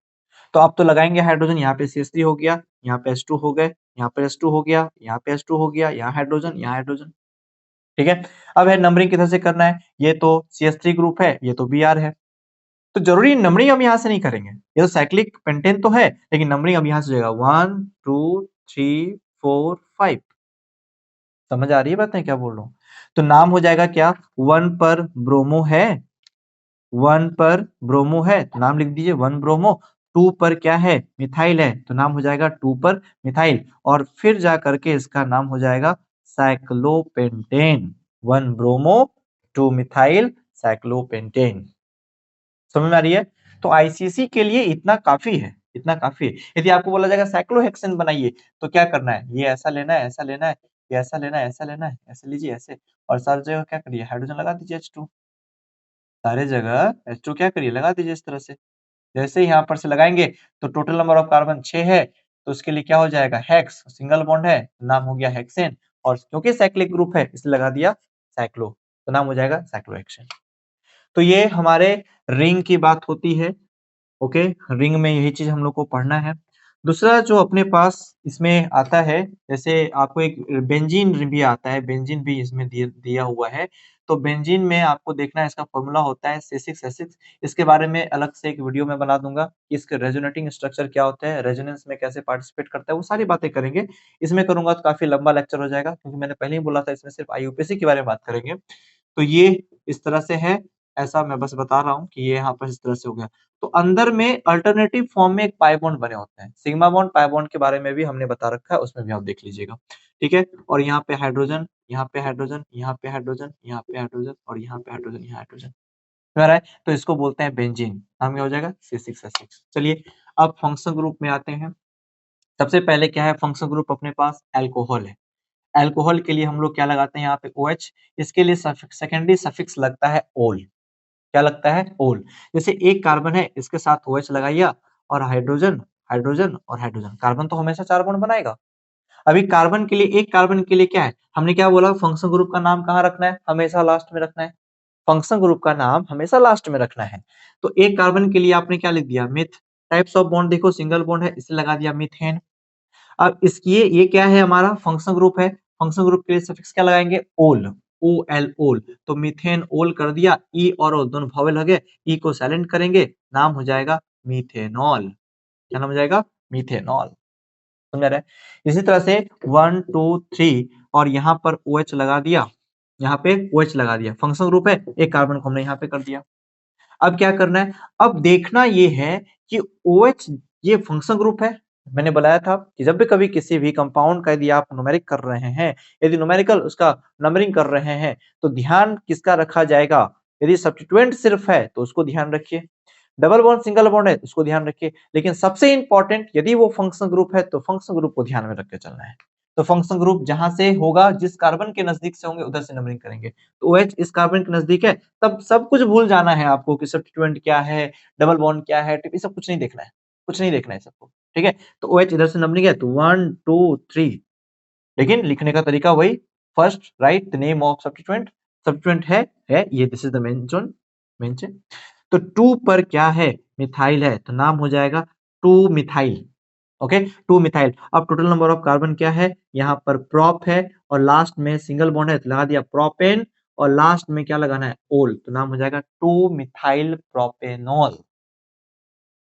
तो आप तो लगाएंगे हाइड्रोजन, यहाँ पे CH3 हो गया, यहाँ पे H2 हो गए, यहाँ पे H2 हो गया, यहाँ पे H2 हो गया, यहाँ हाइड्रोजन, यहाँ हाइड्रोजन। ठीक है, अब है नंबरिंग किधर से करना है, ये तो CH3 ग्रुप है, ये तो Br है, तो जरूरी नंबरिंग हम यहाँ से नहीं करेंगे, ये तो साइक्लिक पेंटेन तो है लेकिन नंबरिंग अब यहाँ से हो जाएगा 1 2 3 4 5। समझ आ रही है बात है क्या बोल रहा हूँ? तो नाम हो जाएगा क्या, 1 पर ब्रोमो है, 1 पर ब्रोमो है तो नाम लिख दीजिए 1 ब्रोमो, 2 पर क्या है, मिथाइल है तो नाम हो जाएगा 2 पर मिथाइल, और फिर जा करके इसका नाम हो जाएगा साइक्लोपेंटेन, 1 ब्रोमो 2 मिथाइल साइक्लोपेंटेन। समझ में आ रही है? तो आईसीसी के लिए इतना काफी है, इतना काफी है। यदि आपको बोला जाएगा साइक्लोहेक्सेन बनाइए तो क्या करना है, ये ऐसा लेना है, ऐसा लेना है, ये ऐसा लेना है, ऐसा लेना है, ऐसे लीजिए ऐसे, और सारी जगह क्या करिए, हाइड्रोजन लगा दीजिए H2, सारे जगह H2 क्या करिए, लगा दीजिए इस तरह से। जैसे ही यहाँ पर से लगाएंगे तो टोटल नंबर ऑफ कार्बन 6 है, तो उसके लिए क्या हो जाएगा, हेक्स, सिंगल बॉन्ड है नाम हो गया हेक्सेन, और क्योंकि साइक्लिक ग्रुप है इसलिए लगा दिया साइक्लो, तो नाम हो जाएगा साइक्लोहेक्सेन। तो ये हमारे रिंग की बात होती है। ओके, रिंग में यही चीज हम लोग को पढ़ना है। दूसरा जो अपने पास इसमें आता है, जैसे आपको एक बेंजीन भी आता है, बेंजीन भी इसमें दिया हुआ है। तो बेंजीन में आपको देखना है, इसका फॉर्मूला होता है C6H6। इसके बारे में अलग से एक वीडियो में बना दूंगा कि इसके रेजोनेटिंग स्ट्रक्चर क्या होता है, रेजोनेंस में कैसे पार्टिसिपेट करता है, वो सारी बातें करेंगे। इसमें करूंगा तो काफी लंबा लेक्चर हो जाएगा, क्योंकि मैंने पहले ही बोला था इसमें सिर्फ IUPAC के बारे में बात करेंगे। तो ये इस तरह से है, ऐसा मैं बस बता रहा हूँ कि ये यहाँ पर इस तरह से हो गया। तो अंदर में अल्टरनेटिव फॉर्म में एक पाई बॉन्ड बने होते हैं, सिग्मा बॉन्ड पाई बॉन्ड के बारे में भी हमने बता रखा है, उसमें भी आप देख लीजिएगा। ठीक है, और यहाँ पे हाइड्रोजन, यहाँ पे हाइड्रोजन, यहाँ पे हाइड्रोजन, यहाँ पे हाइड्रोजन और यहाँ पे हाइड्रोजन, यहाँ हाइड्रोजन, समझ रहा है? तो इसको बोलते हैं बेंजीन, नाम क्या हो जाएगा, C6H6। चलिए अब फंक्शन ग्रुप में आते हैं। सबसे पहले क्या है, फंक्शन ग्रुप अपने पास एल्कोहल है। एल्कोहल के लिए हम लोग क्या लगाते हैं यहाँ पे OH, इसके लिए सेकेंडरी सफिक्स लगता है ओल। क्या लगता है, ओल। जैसे एक कार्बन है इसके साथ OH लगाइए और हाइड्रोजन, हाइड्रोजन और हाइड्रोजन, कार्बन तो हमेशा 4 बॉन्ड बनाएगा। अभी कार्बन के लिए, एक कार्बन के लिए क्या है, हमने क्या बोला, फंक्शन ग्रुप का नाम कहाँ रखना है, हमेशा लास्ट में रखना है। फंक्शन ग्रुप का नाम हमेशा लास्ट में रखना है। तो एक कार्बन के लिए आपने क्या लिख दिया, मिथ। टाइप्स ऑफ बॉन्ड देखो, सिंगल बॉन्ड है इसे लगा दिया मीथेन। अब इसकी ये क्या है, हमारा फंक्शन ग्रुप है, फंक्शन ग्रुप के लिए सफिक्स क्या लगाएंगे, ओल, OL ओल। तो मीथेन ओल कर दिया, ई और ओ दोनों वॉवेल हो गए, ई को साइलेंट करेंगे, नाम हो जाएगा मीथेनॉल। क्या नाम हो जाएगा, मीथेनॉल। समझ रहे हैं? इसी तरह से 1 2 3 और यहाँ पर OH लगा दिया, यहाँ पे OH लगा दिया, फंक्शन ग्रुप है, एक कार्बन को हमने यहाँ पे कर दिया। अब क्या करना है, अब देखना ये है कि OH ये फंक्शन ग्रुप है। मैंने बताया था कि जब भी कभी किसी भी कंपाउंड का यदि आप न्यूमेरिक कर रहे हैं, यदि न्यूमेरिकल उसका नंबरिंग कर रहे हैं तो ध्यान किसका रखा जाएगा, यदि सब्स्टिट्यूएंट सिर्फ है तो उसको ध्यान रखिए, डबल बॉन्ड सिंगल बॉन्ड है उसको ध्यान रखिए, लेकिन सबसे इंपॉर्टेंट यदि वो फंक्शन ग्रुप है तो फंक्शन ग्रुप को ध्यान में रख के चलना है। तो फंक्शन ग्रुप जहां से होगा, जिस कार्बन के नजदीक से होंगे उधर से नंबरिंग करेंगे। तो OH इस कार्बन के नजदीक है, तब सब कुछ भूल जाना है आपको कि सब्स्टिट्यूएंट क्या है, डबल बॉन्ड क्या है, ये सब कुछ नहीं देखना है, कुछ नहीं देखना है सबको। ठीक है, तो OH इधर से नंबरिंग है तो 1 2 3, लेकिन लिखने का तरीका वही, first right the name of substituent, substituent है ये, this is the mention, mention. तो 2 पर क्या है, मिथाइल है तो नाम हो जाएगा 2 मिथाइल। Okay, 2 methyl. अब टोटल नंबर ऑफ कार्बन क्या है, यहाँ पर प्रोप है और लास्ट में सिंगल बॉन्ड है तो लगा दिया प्रोपेन और लास्ट में क्या लगाना है, ओल, तो नाम हो जाएगा 2 मिथाइल प्रोपेनॉल।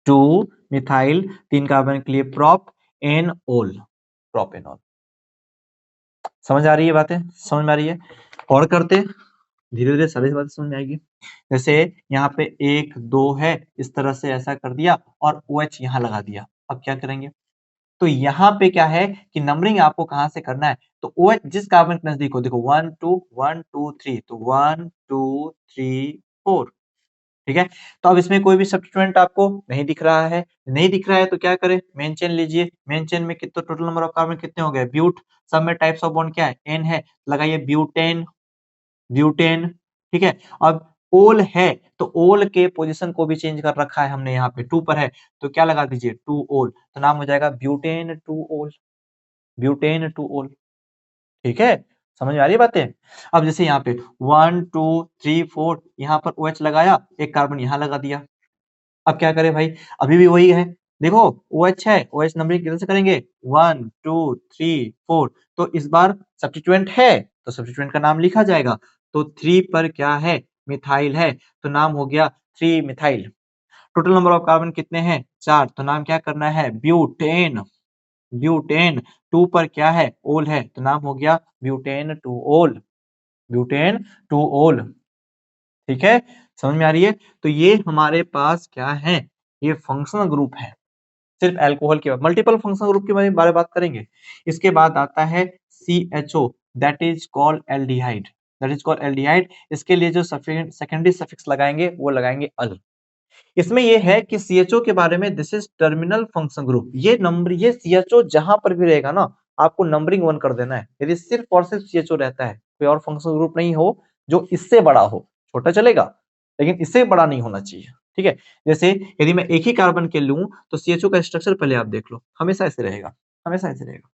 2 मिथाइल, 3 कार्बन के लिए प्रोप, एन ओल, प्रोपेनॉल। समझ आ रही है बातें, समझ में आ रही है? और करते धीरे धीरे सभी बातें समझ में आएगी। जैसे यहाँ पे 1 2 है, इस तरह से ऐसा कर दिया और OH यहाँ लगा दिया। अब क्या करेंगे, तो यहाँ पे क्या है कि नंबरिंग आपको कहां से करना है, तो OH जिस कार्बन के नजदीक हो, देखो 1 2 1 2 3, तो 1 2 3 4, ठीक है। तो अब इसमें कोई भी सब्स्टिट्यूएंट आपको नहीं दिख रहा है, नहीं दिख रहा है तो क्या करें, मेन चेन लीजिए। मेन चेन में कितने टोटल नंबर ऑफ कार्बन कितने हो गए, ब्यूट, सब में टाइप्स ऑफ बॉन्ड क्या है, एन है, लगाइए ब्यूटेन, ब्यूटेन, ठीक है। अब ओल है तो ओल के पोजीशन को भी चेंज कर रखा है हमने, यहाँ पे 2 पर है तो क्या लगा दीजिए 2 ओल, तो नाम हो जाएगा ब्यूटेन 2 ओल, ब्यूटेन 2 ओल, ठीक है। समझ में आ रही है बातें? अब जैसे यहाँ पे 1 2 3 4 यहाँ पर OH लगाया, एक कार्बन यहाँ लगा दिया। अब क्या करें भाई, अभी भी वही है, देखो OH है, OH नंबरिंग किधर से करेंगे, 1 2 3 4, तो इस बार सब्स्टिट्यूएंट है तो सब्स्टिट्यूएंट का नाम लिखा जाएगा, तो 3 पर क्या है, मिथाइल है, तो नाम हो गया 3 methyl. Total number of carbon कितने हैं, 4, तो नाम क्या करना है, ब्यूटेन, ब्यूटेन। 2 पर क्या है, ओल है, तो नाम हो गया ब्यूटेन 2 ओल, ब्यूटेन 2 ओल, ठीक है। समझ में आ रही है? तो ये हमारे पास क्या है, ये फंक्शनल ग्रुप है, सिर्फ अल्कोहल के बाद मल्टीपल फंक्शनल ग्रुप के बारे में बात करेंगे। इसके बाद आता है CHO, that is called aldehyde, that is called aldehyde. इसके लिए जो सेकेंडरी सफिक्स लगाएंगे वो लगाएंगे अल। इसमें ये है कि CHO के बारे में, this is terminal function group, ये नंबर, ये CHO जहां पर भी रहेगा ना, आपको नंबरिंग 1 कर देना है, यदि सिर्फ और सिर्फ CHO रहता है, कोई और फंक्शन ग्रुप नहीं हो जो इससे बड़ा हो, छोटा चलेगा लेकिन इससे बड़ा नहीं होना चाहिए, ठीक है। जैसे यदि मैं एक ही कार्बन के लूं तो CHO का स्ट्रक्चर पहले आप देख लो, हमेशा ऐसे रहेगा, हमेशा ऐसे रहेगा।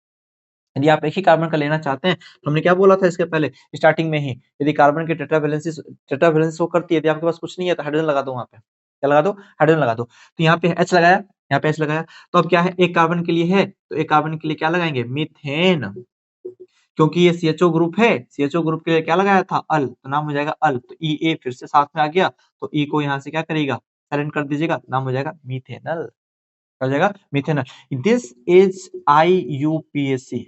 यदि आप एक ही कार्बन का लेना चाहते हैं, तो हमने क्या बोला था इसके पहले स्टार्टिंग में ही, यदि कार्बन की टेट्रावैलेंसी शो करती है, यदि आपके पास कुछ नहीं है तो हाइड्रोजन लगा दो, वहां पे क्या लगा दो, हाइड्रोजन लगा दो। तो यहाँ पे H लगाया, यहाँ पे H लगाया, तो अब क्या है, एक कार्बन के लिए है तो एक कार्बन के लिए क्या लगाएंगे, मीथेन, क्योंकि ये CHO ग्रुप है, CHO ग्रुप के लिए क्या लगाया था, अल, तो नाम हो जाएगा अल, तो EA फिर से साथ में आ गया, तो E को यहाँ से क्या करेगा, साइलेंट कर दीजिएगा, नाम हो जाएगा मीथेनल, हो जाएगा मीथेनल। This is IUPAC।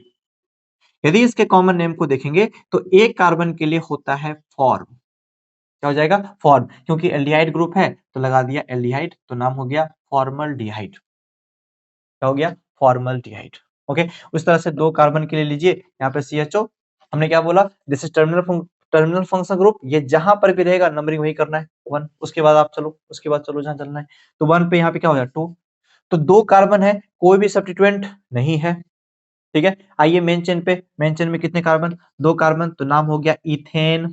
यदि इसके कॉमन नेम को देखेंगे तो एक कार्बन के लिए होता है फॉर्म, क्या हो जाएगा, फॉर्म, क्योंकि एल्डिहाइड ग्रुप है तो लगा दिया एल्डिहाइड, तो नाम हो गया फॉर्मल्डिहाइड, क्या हो गया, फॉर्मल्डिहाइड। ओके, उस तरह से 2 कार्बन के लिए लीजिए, यहाँ पे CHO, हमने क्या बोला, this is terminal function group, ये जहां पर भी रहेगा नंबरिंग वही करना है 1, उसके बाद आप चलो, उसके बाद चलो जहां चलना है, तो 1 पे यहाँ पे क्या हो जाए 2, तो 2 कार्बन है, कोई भी सब्स्टिट्यूएंट नहीं है, ठीक है। आइए मेन चेन पे, मेन चेन में कितने कार्बन, 2 कार्बन, तो नाम हो गया इथेन,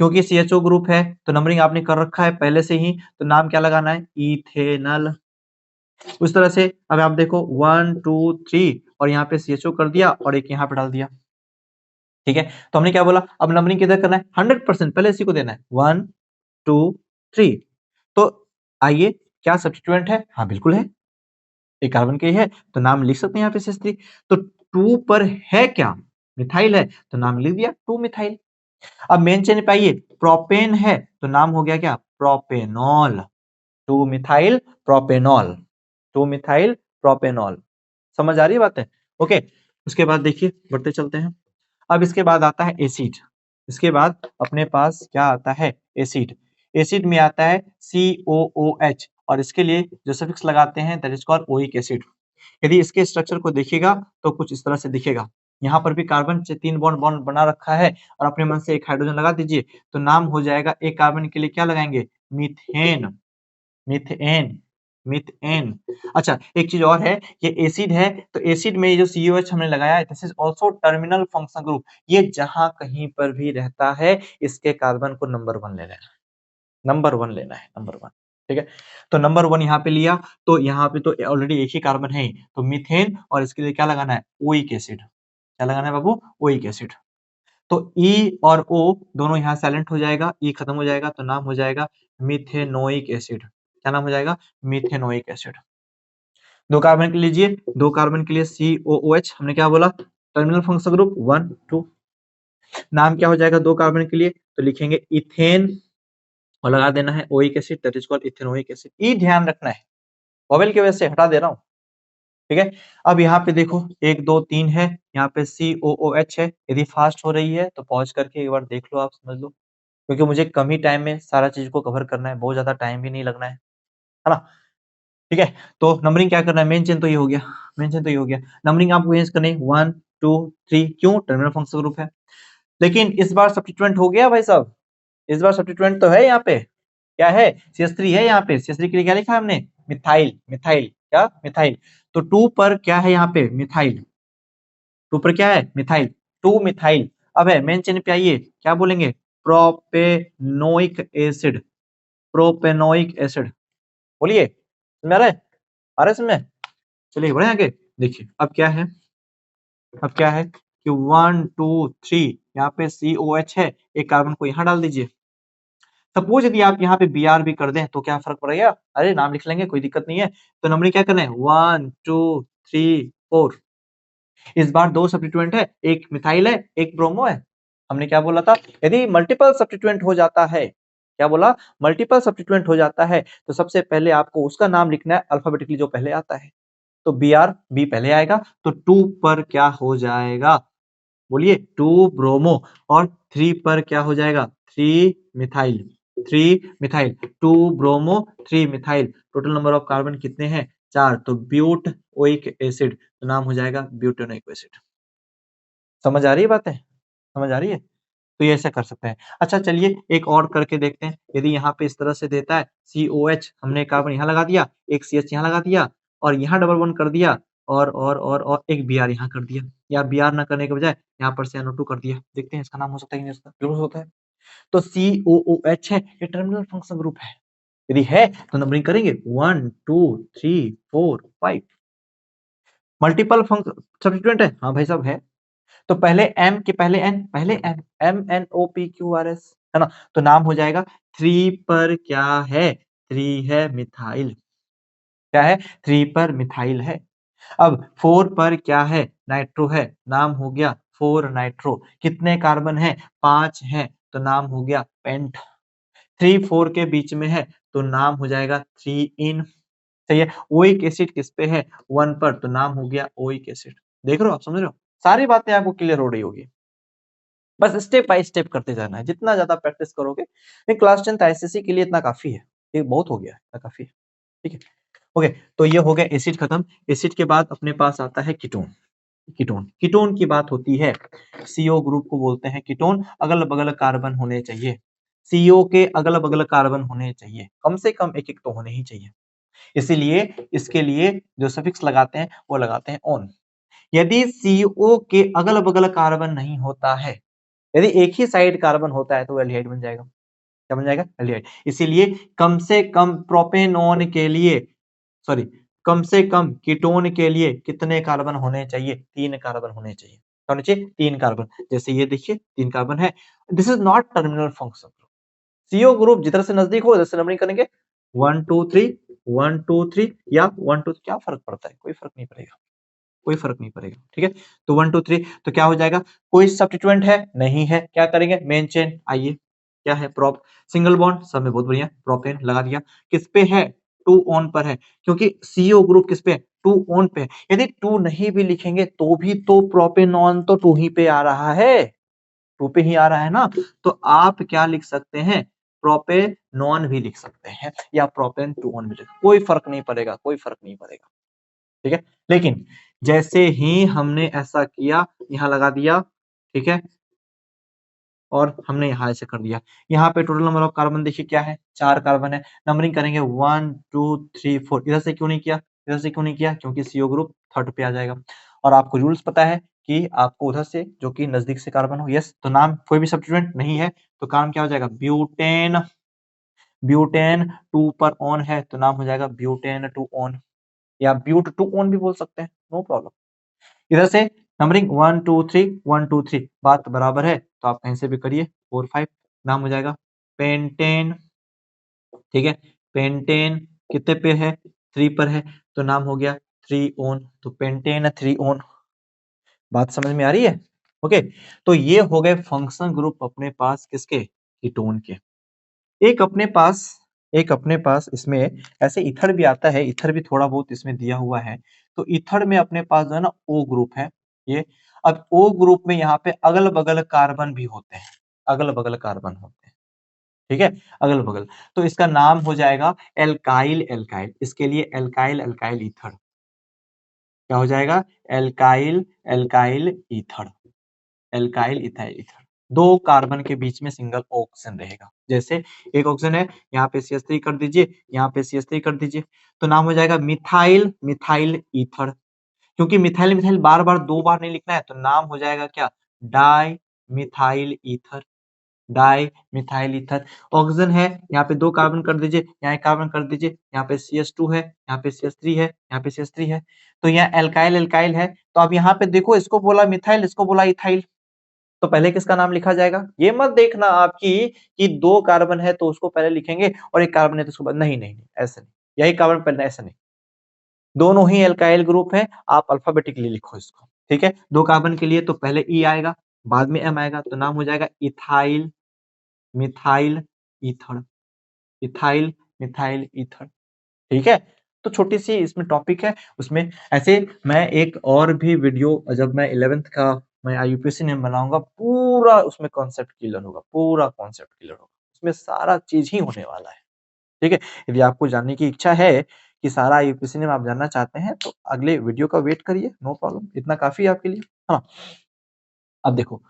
क्योंकि CHO ग्रुप है तो नंबरिंग आपने कर रखा है पहले से ही, तो नाम क्या लगाना है, इथेनल। उस तरह से अब आप देखो 1 2 3 और यहाँ पे CHO कर दिया और एक यहाँ पे डाल दिया, ठीक है। तो हमने क्या बोला, अब नंबरिंग किधर करना है, 100% पहले इसी को देना है, 1 2 3। तो आइए, क्या सब्स्टिट्यूएंट है, हाँ बिल्कुल है, एक कार्बन के है तो नाम लिख सकते हैं यहाँ पे CH3, तो 2 पर है क्या, मिथाइल है, तो नाम लिख दिया 2 मिथाइल। अब मेन चेन पे आइए, प्रोपेन है तो नाम हो गया क्या, propanol, 2 methyl propanol, 2 methyl propanol. समझ आ रही है बात है? ओके, उसके बाद देखिए बढ़ते चलते हैं। अब इसके बाद आता है एसिड, इसके बाद अपने पास क्या आता है, एसिड। एसिड में आता है COOH और इसके लिए जो सफिक्स लगाते हैं that is called oic acid. यदि इसके स्ट्रक्चर को देखिएगा तो कुछ इस तरह से दिखेगा, यहाँ पर भी कार्बन से 3 बॉन्ड बॉन्ड बना रखा है और अपने मन से एक हाइड्रोजन लगा दीजिए, तो नाम हो जाएगा, एक कार्बन के लिए क्या लगाएंगे, मीथेन, मीथेन, मीथेन। अच्छा एक चीज और है, ये एसिड है तो एसिड में ये जो COH हमने लगाया है, this is also terminal function group, ये जहां कहीं पर भी रहता है इसके कार्बन को नंबर 1 लेना है, नंबर 1 लेना है, नंबर 1, ठीक है। तो नंबर 1 यहाँ पे लिया, तो यहाँ पे तो ऑलरेडी एक ही कार्बन है, तो मीथेन, और इसके लिए क्या लगाना है, ओइक एसिड, क्या लगाना है बाबू, ओइक एसिड। तो E और O दोनों यहाँ साइलेंट हो जाएगा, E खत्म हो जाएगा तो नाम हो जाएगा मिथेनोइक एसिड, क्या नाम हो जाएगा, मिथेनोइक एसिड। दो कार्बन के लीजिए, दो कार्बन के लिए COOH, हमने क्या बोला, टर्मिनल फंक्शनल ग्रुप 1 2। नाम क्या हो जाएगा दो कार्बन के लिए, तो लिखेंगे इथेन और लगा देना है oic acid, that is called ethanoic acid. ई ध्यान रखना है, वोवेल की वजह से हटा दे रहा हूं, ठीक है। अब यहाँ पे देखो 1 2 3 है, यहाँ पे COOH है। यदि फास्ट हो रही है तो पॉज करके एक बार देख लो, आप समझ लो, क्योंकि मुझे कम ही टाइम में सारा चीज को कवर करना है, बहुत ज्यादा टाइम भी नहीं लगना है ना। ठीक है, तो नंबरिंग क्या करना है, मेन चेन तो ये हो गया, मेन चेन तो ये हो गया। नंबरिंग आपको चेंज करनी है 1 2 3, क्यों, टर्मिनल फंक्शनल ग्रुप है। लेकिन इस बार सब्स्टिट्यूएंट हो गया भाई साहब, इस बार सब्स्टिट्यूएंट तो है यहाँ पे, क्या है, CH3 है यहाँ पे। CH3 के लिए क्या लिखा है हमने, मिथाइल, मिथाइल, क्या, मिथाइल। तो 2 पर क्या है यहाँ पे, मिथाइल, 2 पर क्या है, मिथाइल, 2 मिथाइल। अब है मेन चेन पे आइए, क्या बोलेंगे, प्रोपेनोइक एसिड, प्रोपेनोइक एसिड, बोलिए, समझ आ रहा है, आ रहा है समझ में। चलिए बढ़े आगे, देखिए अब क्या है, अब क्या है कि 1 2 3 यहाँ पे COH है, एक कार्बन को यहाँ डाल दीजिए। सपोज यदि आप यहाँ पे Br भी कर दें तो क्या फर्क पड़ेगा, अरे नाम लिख लेंगे, कोई दिक्कत नहीं है। तो नंबरिंग क्या करना है, 1 2 3 4। इस बार दो सब्स्टिट्यूएंट है, एक मिथाइल है, एक ब्रोमो है। हमने क्या बोला था, यदि मल्टीपल सब्स्टिट्यूएंट हो जाता है, क्या बोला, मल्टीपल सब्स्टिट्यूएंट हो जाता है तो सबसे पहले आपको उसका नाम लिखना है अल्फाबेटिकली जो पहले आता है। तो बी पहले आएगा, तो 2 पर क्या हो जाएगा, बोलिए, 2 ब्रोमो, और 3 पर क्या हो जाएगा, 3 methyl, 3 methyl, 2 bromo 3 methyl. Total number of carbon कितने हैं, 4, तो ब्यूट ओइक एसिड, तो नाम हो जाएगा ब्यूटेनोइक एसिड। समझ आ रही है बातें, समझ आ रही है, तो ये ऐसे कर सकते हैं। अच्छा चलिए एक और करके देखते हैं, यदि यहाँ पे इस तरह से देता है COH, हमने कार्बन यहाँ लगा दिया, एक CH यहाँ लगा दिया, और यहाँ डबल बॉन्ड कर दिया, और एक Br यहाँ कर दिया, या Br ना करने के बजाय यहाँ पर CnO2 कर दिया। देखते हैं इसका नाम हो सकता है कि नहीं, इसका जरूर होता है। तो COOH है, ये टर्मिनल फंक्शनल ग्रुप है। यदि है तो नंबरिंग करेंगे 1 2 3 4 5। मल्टीपल सब्स्टिट्यूएंट है, हाँ भाई साहब है। तो पहले M के पहले N, पहले M, MnOPQRS, है ना। तो नाम हो जाएगा 3 पर क्या है, 3 है मिथाइल, क्या है, 3 पर मिथाइल है। अब 4 पर क्या है, नाइट्रो है, नाम हो गया 4 नाइट्रो। कितने कार्बन है, 5 है, तो नाम हो गया पेंट। 3 4 के बीच में है तो नाम हो जाएगा 3 इन, सही है। ओइक एसिड किस पे है, 1 पर, तो नाम हो गया ओइक एसिड। देख रहे हो, आप समझ रहे हो, सारी बातें आपको क्लियर हो रही होगी। बस स्टेप बाय स्टेप करते जाना है, जितना ज्यादा प्रैक्टिस करोगे। क्लास 10 आईसीएसई के लिए इतना काफी है, ये बहुत हो गया, इतना काफी है, ठीक है। ओके, तो ये हो गया एसिड खत्म। एसिड के बाद अपने पास आता है कीटोन। कीटोन, कीटोन की बात होती है, CO ग्रुप को बोलते हैं कीटोन। अगल बगल कार्बन होने चाहिए, CO के अगल बगल कार्बन होने चाहिए, कम से कम एक एक तो होने ही चाहिए। इसीलिए इसके लिए जो सफिक्स लगाते हैं वो लगाते हैं ऑन। यदि CO के अगल बगल कार्बन नहीं होता है, यदि एक ही साइड कार्बन होता है तो एल्डिहाइड बन जाएगा, क्या बन जाएगा, एल्डिहाइड। इसीलिए कम से कम प्रोपेनॉन के लिए, सॉरी, कम से कम कीटोन के लिए कितने कार्बन होने चाहिए, 3 कार्बन होने चाहिए, क्या होने चाहिए, 3 कार्बन। जैसे ये देखिए 3 कार्बन है, this is not terminal function group. CO group जिधर से नजदीक हो उधर से नंबरिंग करेंगे, 1 2 3 1 2 3 या 1 2, क्या फर्क पड़ता है, कोई फर्क नहीं पड़ेगा, कोई फर्क नहीं पड़ेगा, ठीक है। तो 1 2 3, तो क्या हो जाएगा, कोई सब्स्टिट्यूएंट है नहीं है, क्या करेंगे, मेन चेन, आइए क्या है, प्रोप, सिंगल बॉन्ड, सब में बहुत बढ़िया, प्रोपेन लगा दिया। किस पे है, 2 ऑन पर है, क्योंकि सीओ ग्रुप किस पे है, 2 ऑन पे है। यदि 2 नहीं भी लिखेंगे तो भी तो प्रोपेनॉन तो 2 ही पे आ रहा है, 2 पे ही आ रहा है ना। तो आप क्या लिख सकते हैं, प्रोपेनॉन भी लिख सकते हैं, या प्रोपेन 2 ऑन भी लिख, कोई फर्क नहीं पड़ेगा, कोई फर्क नहीं पड़ेगा, ठीक है। लेकिन जैसे ही हमने ऐसा किया, यहां लगा दिया, ठीक है, और हमने यहां ऐसे कर दिया, यहाँ पे टोटल नंबर ऑफ कार्बन देखिए क्या है, 4 कार्बन है। नंबरिंग करेंगे 1 2 3 4। इधर से क्यों नहीं किया, इधर से क्यों नहीं किया, क्योंकि सीओ ग्रुप थर्ड पे आ जाएगा। और आपको रूल्स पता है कि आपको उधर से जो कि नजदीक से कार्बन हो, यस, तो नाम कोई भी सब्स्टिट्यूएंट नहीं है तो काम क्या हो जाएगा, ब्यूटेन। ब्यूटेन 2 पर ऑन है तो नाम हो जाएगा ब्यूटेन 2 ऑन, या ब्यूट 2 ऑन भी बोल सकते हैं, नो प्रॉब्लम। इधर से नंबरिंग 1 2 3 1 2 3, बात बराबर है तो आप कहीं से भी करिए, 4 5, नाम हो जाएगा पेंटेन, ठीक है। पेंटेन कितने पे है, 3 पर है, तो नाम हो गया 3 on, तो पेंटेन 3 on। बात समझ में आ रही है? ओके, तो ये हो गए फंक्शनल ग्रुप अपने पास किसके, कीटोन के। एक अपने पास इसमें ऐसे ईथर भी आता है, ईथर भी थोड़ा बहुत इसमें दिया हुआ है। तो ईथर में अपने पास जो है ना ओ ग्रुप है ये। अब ओ ग्रुप में यहाँ पे अगल बगल कार्बन भी होते हैं, अगल बगल कार्बन होते हैं, ठीक है, अगल बगल। तो इसका नाम हो जाएगा एल्काइल एल्काइल, इसके लिए एल्काइल एल्काइल ईथर। क्या हो जाएगा, alkyl alkyl ether, alkyl ethyl ether. दो कार्बन के बीच में सिंगल ऑक्सीजन रहेगा। जैसे एक ऑक्सीजन है, यहाँ पे CH3 कर दीजिए, यहाँ पे CH3 कर दीजिए, तो नाम हो जाएगा मिथाइल मिथाइल ईथर। क्योंकि मिथाइल मिथाइल बार बार दो बार नहीं लिखना है, तो नाम हो जाएगा क्या, di methyl ether, di methyl ether. Oxygen है, यहाँ पे दो कार्बन कर दीजिए, यहाँ एक कार्बन कर दीजिए, यहाँ पे CH2 है, यहाँ पे CH3 है, यहाँ पे CH3 है, तो यहाँ एल्काइल एल्काइल है। तो अब यहाँ पे देखो, इसको बोला मिथाइल, इसको बोला इथाइल, तो पहले किसका नाम लिखा जाएगा? ये मत देखना आपकी कि दो कार्बन है तो उसको पहले लिखेंगे और एक कार्बन है तो उसको बाद, नहीं नहीं नहीं, ऐसे नहीं, यही कार्बन पहले, ऐसा नहीं। दोनों ही एल्काइल ग्रुप है, आप अल्फाबेटिकली लिखो इसको, ठीक है। दो कार्बन के लिए तो पहले ई आएगा, बाद में एम आएगा, तो नाम हो जाएगा ethyl methyl ether, ethyl methyl ether, ठीक है। तो छोटी सी इसमें टॉपिक है, उसमें ऐसे मैं एक और भी वीडियो जब मैं 11th का मैं IUPAC नेम बनाऊंगा, पूरा उसमें कॉन्सेप्ट क्लियर होगा, पूरा कॉन्सेप्ट क्लियर होगा, उसमें सारा चीज ही होने वाला है, ठीक है। यदि आपको जानने की इच्छा है कि सारा IUPAC नेम आप जानना चाहते हैं, तो अगले वीडियो का वेट करिए, नो प्रॉब्लम, इतना काफी है आपके लिए। हाँ, अब देखो,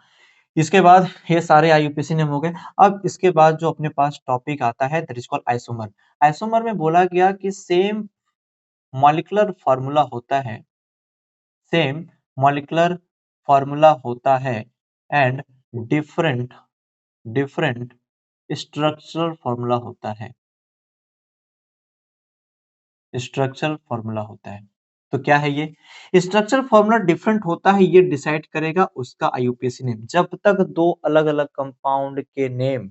इसके बाद ये सारे IUPAC नेम हो गए। अब इसके बाद जो अपने पास टॉपिक आता है, that is called isomer. Isomer में बोला गया कि सेम मॉलिक्यूलर फार्मूला होता है, सेम मॉलिक्यूलर फार्मूला होता है, and different different structural formula होता है, स्ट्रक्चरल फार्मूला होता है। तो क्या है ये स्ट्रक्चरल फार्मूला? डिफरेंट होता है, ये डिसाइड करेगा उसका IUPAC नेम। जब तक दो अलग अलग कंपाउंड के नेम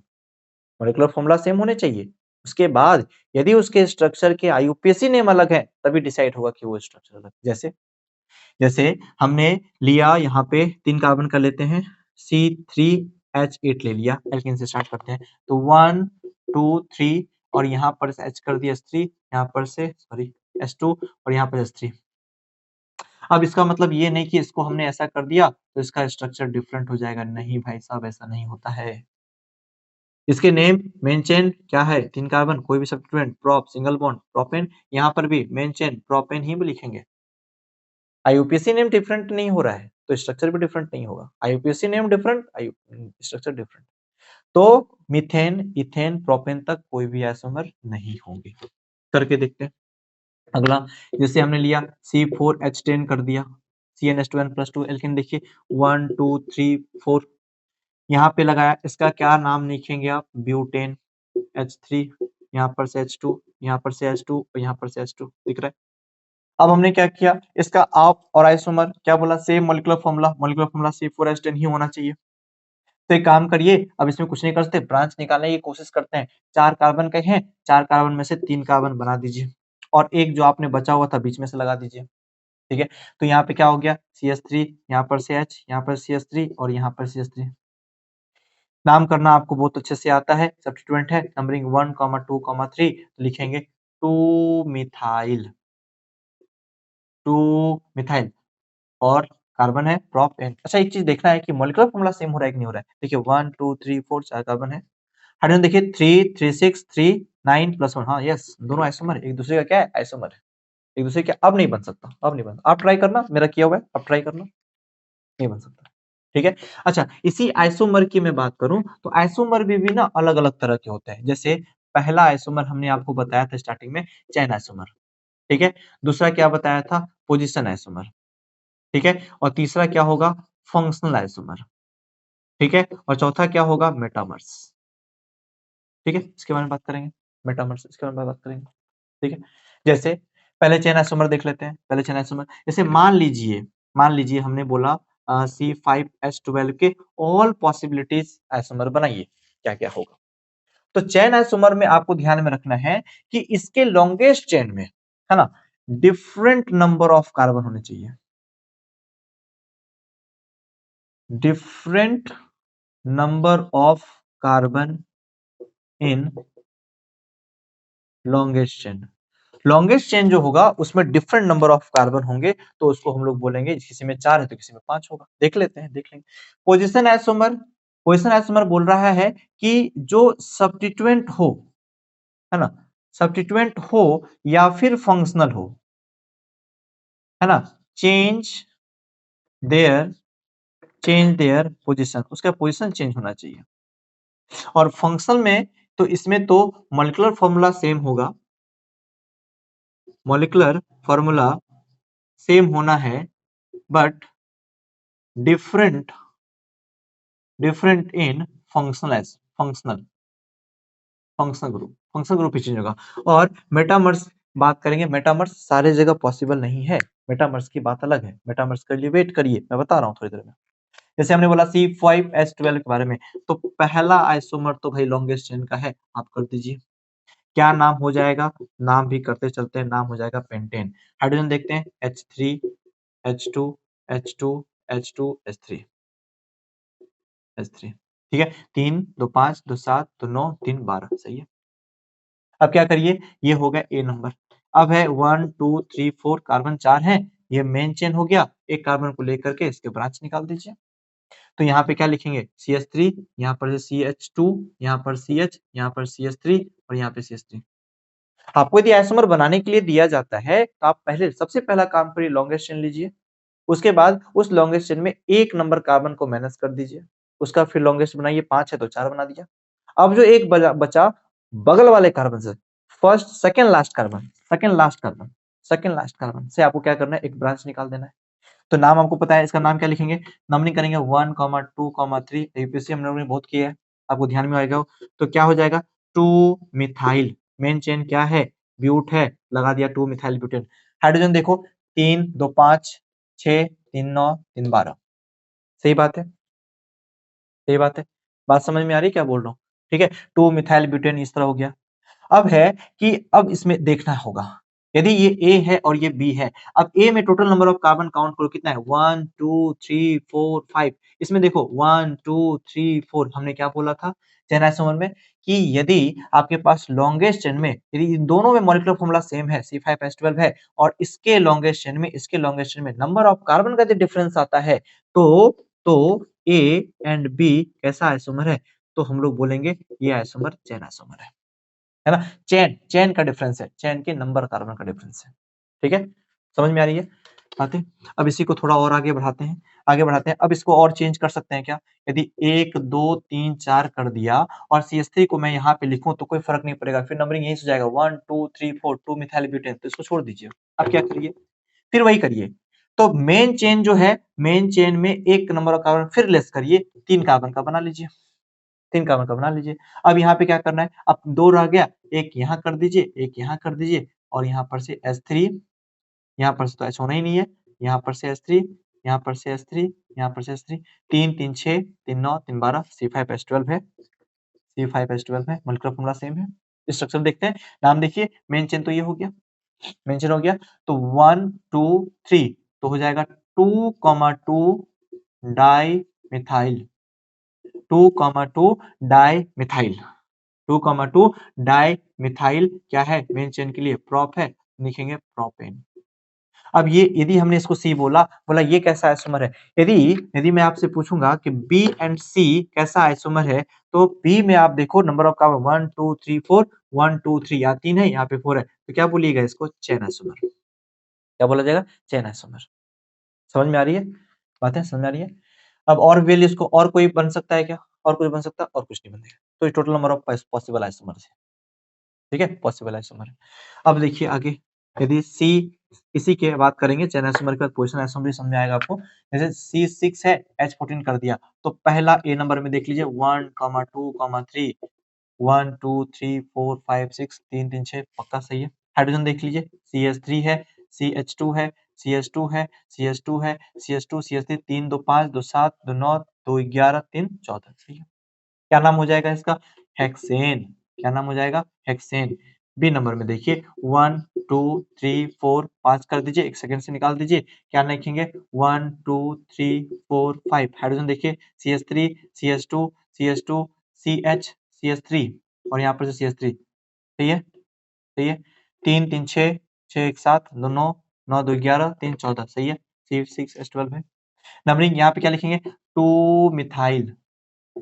मॉलिक्यूलर फार्मूला सेम होने चाहिए, उसके बाद यदि उसके स्ट्रक्चर के IUPAC नेम अलग है, तभी डिसाइड होगा कि वो स्ट्रक्चर अलग। जैसे जैसे हमने लिया, यहाँ पे 3 कार्बन का लेते हैं, C3H8 ले लिया, एल्केन से स्टार्ट करते हैं, तो 1 2 3, और यहाँ पर से H कर दिया S3, यहाँ पर से सॉरी S2, और यहाँ पर S3। अब इसका मतलब ये नहीं कि इसको हमने ऐसा कर दिया तो इसका स्ट्रक्चर डिफरेंट हो जाएगा, नहीं भाई साहब, ऐसा नहीं होता है। इसके नेम मेन चेन क्या है, 3 कार्बन, कोई भी substituent, prop single bond propane, यहाँ पर भी मेन चेन प्रोपेन ही लिखेंगे। IUPAC नेम डिफरेंट नहीं हो रहा है तो स्ट्रक्चर भी डिफरेंट नहीं होगा। IUPAC name different, structure different. तो मीथेन इथेन प्रोपेन तक कोई भी आइसोमर नहीं होंगे। करके देखते हैं अगला। जैसे हमने लिया C4H10 कर दिया, CnH2n+2 एल्केन, देखिए 1 2 3 4 यहाँ पे लगाया, इसका क्या नाम लिखेंगे आप, ब्यूटेन H3, यहाँ पर से H2, यहाँ पर से H2, और यहाँ पर से H2 दिख रहा है। अब हमने क्या किया, इसका आप और आइसोमर क्या बोला, सेम मॉलिक्यूलर फॉर्मूला C4H10 ही होना चाहिए। तो एक काम करिए, अब इसमें कुछ नहीं कर सकते, ब्रांच निकालने की कोशिश करते हैं। 4 कार्बन के हैं, 4 कार्बन में से 3 कार्बन बना दीजिए, और एक जो आपने बचा हुआ था बीच में से लगा दीजिए, ठीक है। तो यहाँ पे क्या हो गया, CH3, यहाँ पर से H, यहाँ पर CH3, और यहाँ पर CH3। नाम करना आपको बहुत अच्छे से आता है, सब्स्टिट्यूएंट है, नंबरिंग 1, 2, 3, तो लिखेंगे 2 मिथाइल, 2 मिथाइल, और कार्बन है प्रोप एन। अच्छा, एक चीज देखना है कि मॉलिक्यूलर फॉर्मूला सेम हो रहा है कि नहीं हो रहा है। देखिए 1 2 3 4 4 कार्बन है। हाइड्रोजन देखिए 3 3 6 3 9 + 1, हाँ यस, दोनों आइसोमर एक दूसरे का क्या है, आइसोमर है एक दूसरे का। अब नहीं बन सकता, अब नहीं बन, आप ट्राई करना, मेरा किया हुआ है, अब ट्राई करना, नहीं बन सकता, ठीक है। अच्छा, इसी आइसोमर की मैं बात करूं तो आइसोमर भी ना अलग अलग तरह के होते हैं। जैसे पहला आइसोमर हमने आपको बताया था स्टार्टिंग में, चैन आइसोमर, ठीक है। दूसरा क्या बताया था, पोजिशन आइसोमर, ठीक है। और तीसरा क्या होगा, फंक्शनल आइसोमर, ठीक है। और चौथा क्या होगा, मेटामर्स, ठीक है। इसके बारे में बात करेंगे, मेटामर्स, इसके बारे में बात करेंगे, ठीक है। जैसे पहले चेन आइसोमर देख लेते हैं, पहले चेन आइसोमर, जैसे मान लीजिए हमने बोला C5H12 के ऑल पॉसिबिलिटीज आइसोमर बनाइए, क्या क्या होगा। तो चेन आइसोमर में आपको ध्यान में रखना है कि इसके लॉन्गेस्ट चेन में, है ना, डिफरेंट नंबर ऑफ कार्बन होने चाहिए, different number of carbon in longest chain. Longest chain जो होगा उसमें डिफरेंट नंबर ऑफ कार्बन होंगे, तो उसको हम लोग बोलेंगे, किसी में 4 है तो किसी में 5 होगा। देख लेते हैं, देख लेंगे। पोजीशन आइसोमर, पोजीशन आइसोमर बोल रहा है कि जो सब्स्टिट्यूएंट हो, है ना, सब्स्टिट्यूएंट हो या फिर फंक्शनल हो, है ना, चेंज देयर पोजीशन, उसका पोजीशन चेंज होना चाहिए। और फंक्शनल में तो इसमें तो मॉलिक्यूलर फॉर्मूला सेम होगा, मॉलिक्यूलर फॉर्मूला सेम होना है, but different in functional group he change होगा। और मेटामर्स बात करेंगे, मेटामर्स सारे जगह पॉसिबल नहीं है, मेटामर्स की बात अलग है, मेटामर्स के लिए वेट करिए, मैं बता रहा हूँ थोड़ी देर में। जैसे हमने बोला C5H12 के बारे में, तो पहला आइसोमर तो भाई लॉन्गेस्ट चेन का है, आप कर दीजिए। क्या नाम हो जाएगा, नाम भी करते चलते हैं, नाम हो जाएगा पेंटेन। हाइड्रोजन देखते हैं, H3 H2 H2 H2 H3 H3, ठीक है। 3 2 5 2 7 2 9 3 12, सही है। अब क्या करिए, ये हो गया ए नंबर। अब है 1 2 3 4 कार्बन 4 है, ये मेन चेन हो गया। एक कार्बन को लेकर के इसके ब्रांच निकाल दीजिए। तो यहाँ पे क्या लिखेंगे, CH3, यहाँ पर CH2, यहाँ पर CH, यहाँ पर CH3 और यहाँ पे CH3। आपको यदि आइसोमर बनाने के लिए दिया जाता है तो आप पहले सबसे पहला काम करिए, लॉन्गेस्ट चेन लीजिए। उसके बाद उस लॉन्गेस्ट चेन में एक नंबर कार्बन को माइनस कर दीजिए, उसका फिर लॉन्गेस्ट बनाइए, 5 है तो 4 बना दिया। अब जो एक बचा बगल वाले कार्बन से, first second last carbon, second last carbon से आपको क्या करना है, एक ब्रांच निकाल देना है। तो नाम आपको पता है, इसका नाम क्या लिखेंगे, नंबरिंग करेंगे 1, 2, 3, यूपीएससी हम लोगों ने बहुत किया है, आपको ध्यान में आएगा। तो क्या हो जाएगा, 2 मिथाइल, मेन चेन क्या है, ब्यूट है, लगा दिया 2 मिथाइल ब्यूटेन। हाइड्रोजन देखो, 3 2 5 6 3 9 3 12, सही बात है, सही बात है। बात समझ में आ रही है क्या बोल रहा हूँ, ठीक है। 2 मिथाइल ब्यूटेन इस तरह हो गया। अब है कि अब इसमें देखना होगा, यदि ये ए है और ये बी है, अब ए में total number of carbon count करो कितना है, 1 2 3 4 5। इसमें देखो 1 2 3 4, हमने क्या बोला था चेन आइसोमर में, कि यदि आपके पास लॉन्गेस्ट चेन में, यदि इन दोनों में मॉलिक्यूलर फॉर्मूला सेम है, C5H12 है, और इसके लॉन्गेस्ट चेन में, इसके लॉन्गेस्ट चेन में नंबर ऑफ कार्बन का यदि डिफरेंस आता है, तो ए एंड बी कैसा आइसोमर है, तो हम लोग बोलेंगे ये आइसोमर चेन आइसोमर है ना। चेन का डिफरेंस है, चेन के नंबर कार्बन का डिफरेंस है, ठीक है। समझ में आ रही है बातें। अब इसी को थोड़ा और आगे बढ़ाते हैं, अब इसको और चेंज कर सकते हैं क्या, यदि 1 2 3 4 कर दिया और CH3 को मैं यहाँ पे लिखूं तो कोई फर्क नहीं पड़ेगा, फिर नंबरिंग यही हो जाएगा 1 2 3 4, 2 मिथाइल ब्यूटेन, तो इसको छोड़ दीजिए। अब क्या करिए, फिर वही करिए। तो मेन चेन जो है, मेन चेन में एक नंबर ऑफ कार्बन फिर लेस करिए, 3 कार्बन का बना लीजिए, 3 कार्बन का बना लीजिए। अब यहाँ पे क्या करना है, अब 2 रह गया, एक यहाँ कर दीजिए, एक यहाँ कर दीजिए, और यहाँ पर से H3, यहाँ पर से तो H होना ही नहीं है, यहाँ पर से H3, यहाँ पर से H3, यहाँ पर से H3, 3 3 6 3 9 3 12, C5H12 है, C5H12 है, मॉलिक्यूलर फॉर्मूला सेम है। स्ट्रक्चर देखते हैं, नाम देखिए, मेन चेन तो ये हो गया, मेन चेन हो गया, तो 1 2 3, तो हो जाएगा 2 2 di methyl, 2 di methyl, 2 di methyl क्या है, मेन चेन के लिए प्रोप है, लिखेंगे प्रोपेन। अब ये यदि हमने इसको सी बोला, ये कैसा आइसोमर है, यदि यदि मैं आपसे पूछूंगा कि बी एंड सी कैसा आइसोमर है, तो बी में आप देखो नंबर ऑफ कार्बन 1 2 3 4, 1 2 3 यहाँ 3 है, यहाँ पे 4 है, तो क्या बोलिएगा इसको, चेन आइसोमर, क्या बोला जाएगा, चेन आइसोमर। समझ में आ रही है बातें, समझ में आ रही है। अब और वैल्यूज को और कोई बन सकता है क्या, और कुछ बन सकता है, और कुछ नहीं बनेगा। तो total number of possible isomer है, ठीक है, पॉसिबल आइसोमर है। अब देखिए आगे, यदि सी, इसी के बात करेंगे चेन आइसोमर के बाद पोजीशन आइसोमर भी समझ आएगा आपको। जैसे C6 है, H14 कर दिया, तो पहला ए नंबर में देख लीजिए 1 2 3, 1 2 3 4 5 6, 3 3 6, पक्का सही है। हाइड्रोजन देख लीजिए, CH3 है, CH2 है, CH2 है, CH2 है, CH2 CH3, 3 2 5 2 7 2 9 2 11 3 14, सही है। क्या नाम हो जाएगा इसका, हेक्सेन, क्या नाम हो जाएगा, हेक्सेन। बी नंबर में देखिए 1 2 3 4 5 कर दीजिए, 1 सेकंड से निकाल दीजिए, क्या लिखेंगे 1 2 3 4 5 हाइड्रोजन देखिए CH3 CH2 CH2 CH CH3 और यहाँ पर से CH3 सही है, सही है। 3 3 6 6 1 7 2 9 9 2 11 3 14 सही है। C6H12 है। नंबरिंग यहाँ पे क्या लिखेंगे 2 मिथाइल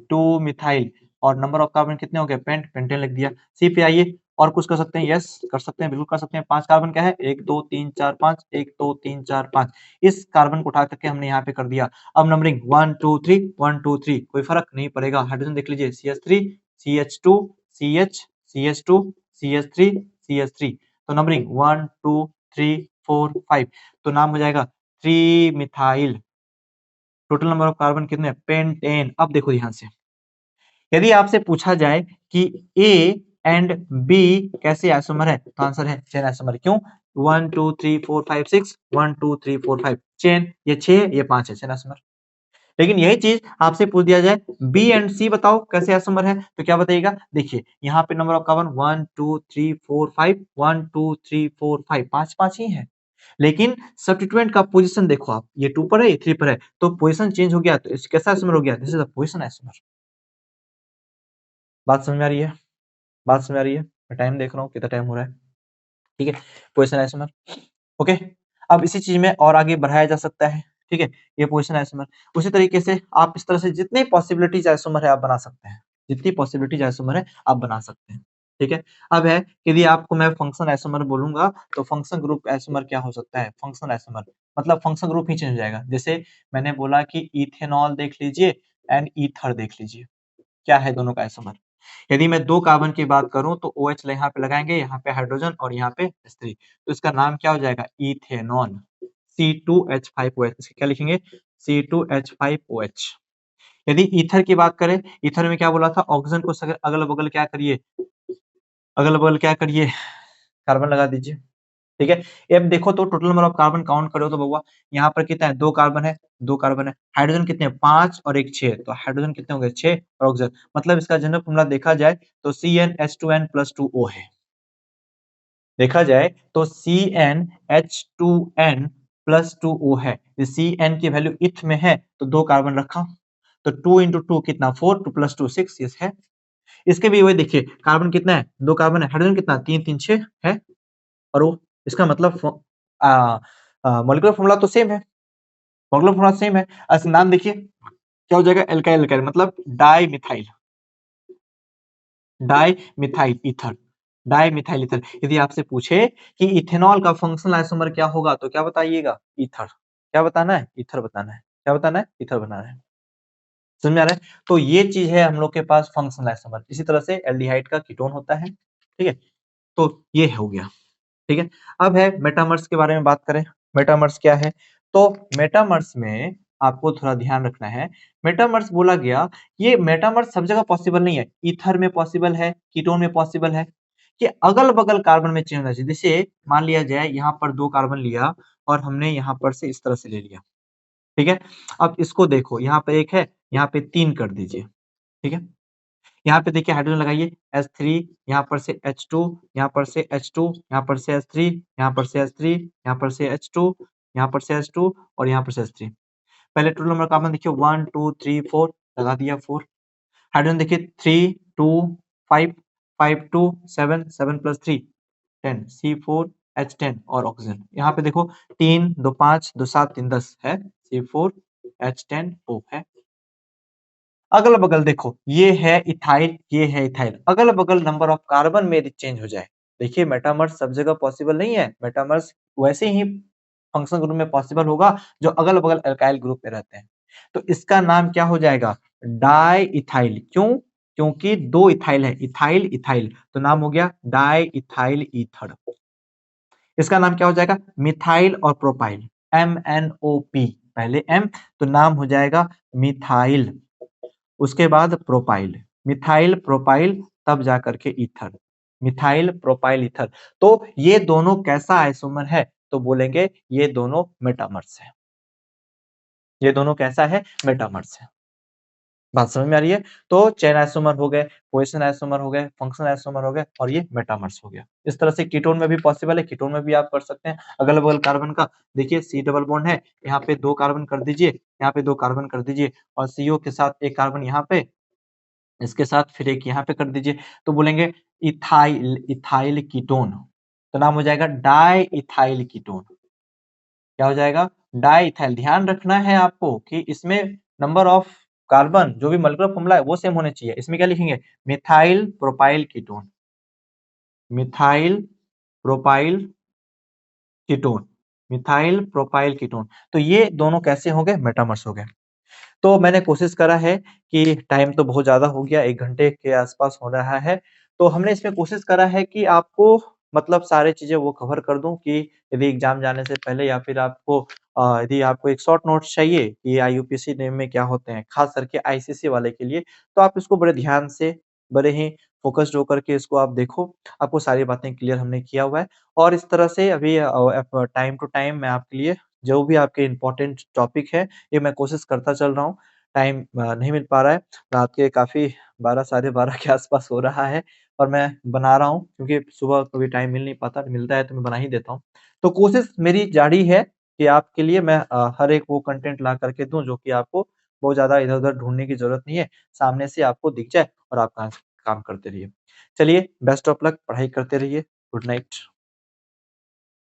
2 मिथाइल और नंबर ऑफ कार्बन कितने हो गए पेंटेन लिख दिया। सी पे आइए और कुछ कर सकते हैं, यस कर सकते हैं, बिल्कुल कर सकते हैं। 5 कार्बन क्या है 1 2 3 4 5 1 2 3 4 5 इस कार्बन को उठा करके हमने यहाँ पे कर दिया। अब नंबरिंग 1 2 3 1 2 3 कोई फर्क नहीं पड़ेगा। हाइड्रोजन देख लीजिए CH3 CH2 CH CH2 CH3 CH3 तो नंबरिंग 1 2 3 4 5 तो नाम हो जाएगा 3 methyl. Total number of carbon कितने पेंटेन। अब देखो ध्यान से, यदि आपसे पूछा जाए कि ए एंड बी कैसे आइसोमर है तो आंसर है चेन आइसोमर। क्यों 1 2 3 4 5 6 1 2 3 4 5 चेन, ये 6 ये 5 है चेन आइसोमर। लेकिन यही चीज आपसे पूछ दिया जाए बी एंड सी बताओ कैसे आइसोमर है तो क्या बताइएगा। देखिए यहाँ पे नंबर ऑफ कार्बन 1 2 3 4 5 1 2 3 4 5 5 5 ही है। लेकिन सब्स्टिट्यूएंट का पोजीशन देखो आप, ये 2 पर है ये 3 पर है तो पोजीशन चेंज हो गया तो कैसा आइसोमर हो गया, this is the position isomer. बात समझ में आ रही है, बात समझ में आ रही है। मैं टाइम देख रहा हूँ कितना टाइम हो रहा है, ठीक है। Position isomer okay. अब इसी चीज में और आगे बढ़ाया जा सकता है, ठीक है। ये पोजीशन आइसोमर उसी तरीके से आप इस तरह से जितनी पॉसिबिलिटीज आइसोमर है आप बना सकते हैं, जितनी पॉसिबिलिटीज आइसोमर है आप बना सकते हैं, ठीक है। अब है यदि आपको मैं फंक्शन आइसोमर बोलूंगा तो फंक्शन ग्रुप आइसोमर क्या हो सकता है, फंक्शन आइसोमर मतलब फंक्शन ग्रुप ही चेंज हो जाएगा। जैसे मैंने बोला कि इथेनॉल देख लीजिए एंड ईथर देख लीजिए, क्या है दोनों का आइसोमर। यदि मैं 2 कार्बन की बात करूं तो OH यहाँ पे लगाएंगे, यहाँ पे हाइड्रोजन और यहाँ पे H3 तो इसका नाम क्या हो जाएगा इथेनॉल C2H5OH। इसके क्या लिखेंगे C2H5OH। यदि ईथर की बात करें, ईथर में क्या बोला था ऑक्सीजन को अगल बगल क्या करिए, अगल बगल क्या करिए कार्बन लगा दीजिए, ठीक है। अब देखो तो total number of carbon count करो तो बउआ यहाँ पर कितना है 2 कार्बन है, 2 कार्बन है। हाइड्रोजन कितने हैं 5 और एक 6 तो हाइड्रोजन कितने हो गए 6 और ऑक्सीजन मतलब इसका जनरल फॉर्मूला देखा जाए तो CnH2n+2O है। देखा जाए तो CnH2n+2O है। Cn की वैल्यू इथ में है तो 2 कार्बन रखा तो 2 into 2 कितना 4 2 + 2 6 यस है। इसके भी वही देखिए कार्बन कितना है 2 कार्बन है, हाइड्रोजन कितना 3 3 6 है और वो इसका मतलब मॉलिक्यूलर फॉर्मूला तो सेम है, मॉलिक्यूलर फॉर्मूला सेम है। असली नाम देखिए क्या हो जाएगा एल्काइल एल्काइल मतलब di methyl, di methyl ether, di methyl ether. यदि आपसे पूछे कि इथेनॉल का फंक्शनल आइसोमर क्या होगा तो क्या बताइएगा ईथर। क्या बताना है ईथर बताना है, क्या बताना है ईथर बनाना है। समझ में आ रहा है। तो ये चीज है हम लोग के पास फंक्शनल आइसोमर। इसी तरह से एल्डिहाइड का कीटोन होता है, ठीक है। तो ये हो गया, ठीक है। अब है मेटामर्स के बारे में बात करें। मेटामर्स क्या है तो मेटामर्स में आपको थोड़ा ध्यान रखना है। मेटामर्स बोला गया ये मेटामर्स सब जगह पॉसिबल नहीं है, ईथर में पॉसिबल है, कीटोन में पॉसिबल है कि अगल बगल कार्बन में चेंज होना चाहिए। जैसे मान लिया जाए यहाँ पर 2 कार्बन लिया और हमने यहाँ पर से इस तरह से ले लिया, ठीक है। अब इसको देखो यहाँ पे 1 है यहाँ पे 3 कर दीजिए, ठीक है। यहाँ पे देखिए हाइड्रोजन लगाइए H3 यहाँ पर से H2 यहाँ पर से H2 यहाँ पर से H3 यहाँ पर से H3 यहाँ पर से H2 यहाँ पर से H2 और यहाँ पर से H3। पहले टोटल नंबर कार्बन देखिए 1 2 3 4 लगा दिया 4। हाइड्रोजन देखिए 3 2 5 5 2 7 7 + 3 10 C4H10 और ऑक्सीजन यहाँ पे देखो 3 2 5 2 7 3 10 है C4H10O है। अगल बगल देखो ये है इथाइल ये है इथाइल, अगल बगल नंबर ऑफ कार्बन में चेंज हो जाए। देखिए मेटामर्स सब जगह पॉसिबल नहीं है, मेटामर्स वैसे ही फंक्शन ग्रुप में पॉसिबल होगा जो अगल बगल अल्काइल ग्रुप में रहते हैं। तो इसका नाम क्या हो जाएगा डाई इथाइल। क्यों, क्योंकि 2 इथाइल है, इथाइल इथाइल तो नाम हो गया डाई इथाइल ईथर। इसका नाम क्या हो जाएगा मिथाइल और प्रोपाइल MnO-P, पहले M तो नाम हो जाएगा मिथाइल, उसके बाद प्रोपाइल, मिथाइल प्रोपाइल तब जाकर के ईथर, मिथाइल प्रोपाइल ईथर। तो ये दोनों कैसा आइसोमर है तो बोलेंगे ये दोनों मेटामर्स है, ये दोनों कैसा है मेटामर्स है। बात समझ में आ रही है? तो चेन आइसोमर हो गए, कोहेशन आइसोमर हो गए, फंक्शनल आइसोमर हो गए और ये मेटामर्स हो गया। इस तरह से कीटोन में भी पॉसिबल है, कीटोन में भी आप कर सकते हैं अगल-बगल कार्बन का। देखिए सी डबल बॉन्ड है, यहाँ पे 2 कार्बन कर दीजिए, यहाँ पे 2 कार्बन कर दीजिए और सीओ के साथ 1 कार्बन यहाँ पे, इसके साथ फिर एक यहाँ पे कर दीजिए। तो बोलेंगे इथाइल इथाइल कीटोन। तो नाम हो जाएगा डाई इथाइल कीटोन। क्या हो जाएगा? डाइइथाइल। ध्यान रखना है आपको कि इसमें नंबर ऑफ कार्बन जो भी मॉलिक्यूलर फॉर्मूला है वो सेम होने चाहिए। इसमें क्या लिखेंगे? Methyl propyl ketone. Methyl propyl ketone. Methyl propyl ketone. तो ये दोनों कैसे हो गए? मेटामर्स हो गए। तो मैंने कोशिश करा है कि टाइम तो बहुत ज़्यादा हो गया, 1 घंटे के आस-पास हो रहा है। तो हमने इसमें कोशिश करा है कि आपको मतलब सारी चीज़ें वो कवर कर दूँ कि यदि एग्ज़ाम जाने से पहले या फिर आपको यदि आपको एक शॉर्ट नोट्स चाहिए कि आईयूपीएसी नेम में क्या होते हैं, ख़ास करके आईसीएसई वाले के लिए, तो आप इसको बड़े ध्यान से, बड़े ही फ़ोकस्ड होकर के इसको आप देखो। आपको सारी बातें क्लियर हमने किया हुआ है और इस तरह से अभी टाइम टू टाइम मैं आपके लिए जो भी आपके इम्पोर्टेंट टॉपिक है, ये मैं कोशिश करता चल रहा हूँ। टाइम नहीं मिल पा रहा है। रात के काफ़ी 12 साढ़े 12 के आस-पास हो रहा है और मैं बना रहा हूँ क्योंकि सुबह कभी टाइम मिल नहीं पाता, मिलता है तो मैं बना ही देता हूँ। तो कोशिश मेरी जारी है कि आपके लिए मैं हर एक वो कंटेंट ला कर के दूँ जो कि आपको बहुत ज़्यादा इधर-उधर ढूँढने की ज़रूरत नहीं है। सामने से आपको दिख जाए और आप काम काम करते रहिए। चलिए बेस्ट ऑफ लक, पढ़ाई करते रहिए। Good night.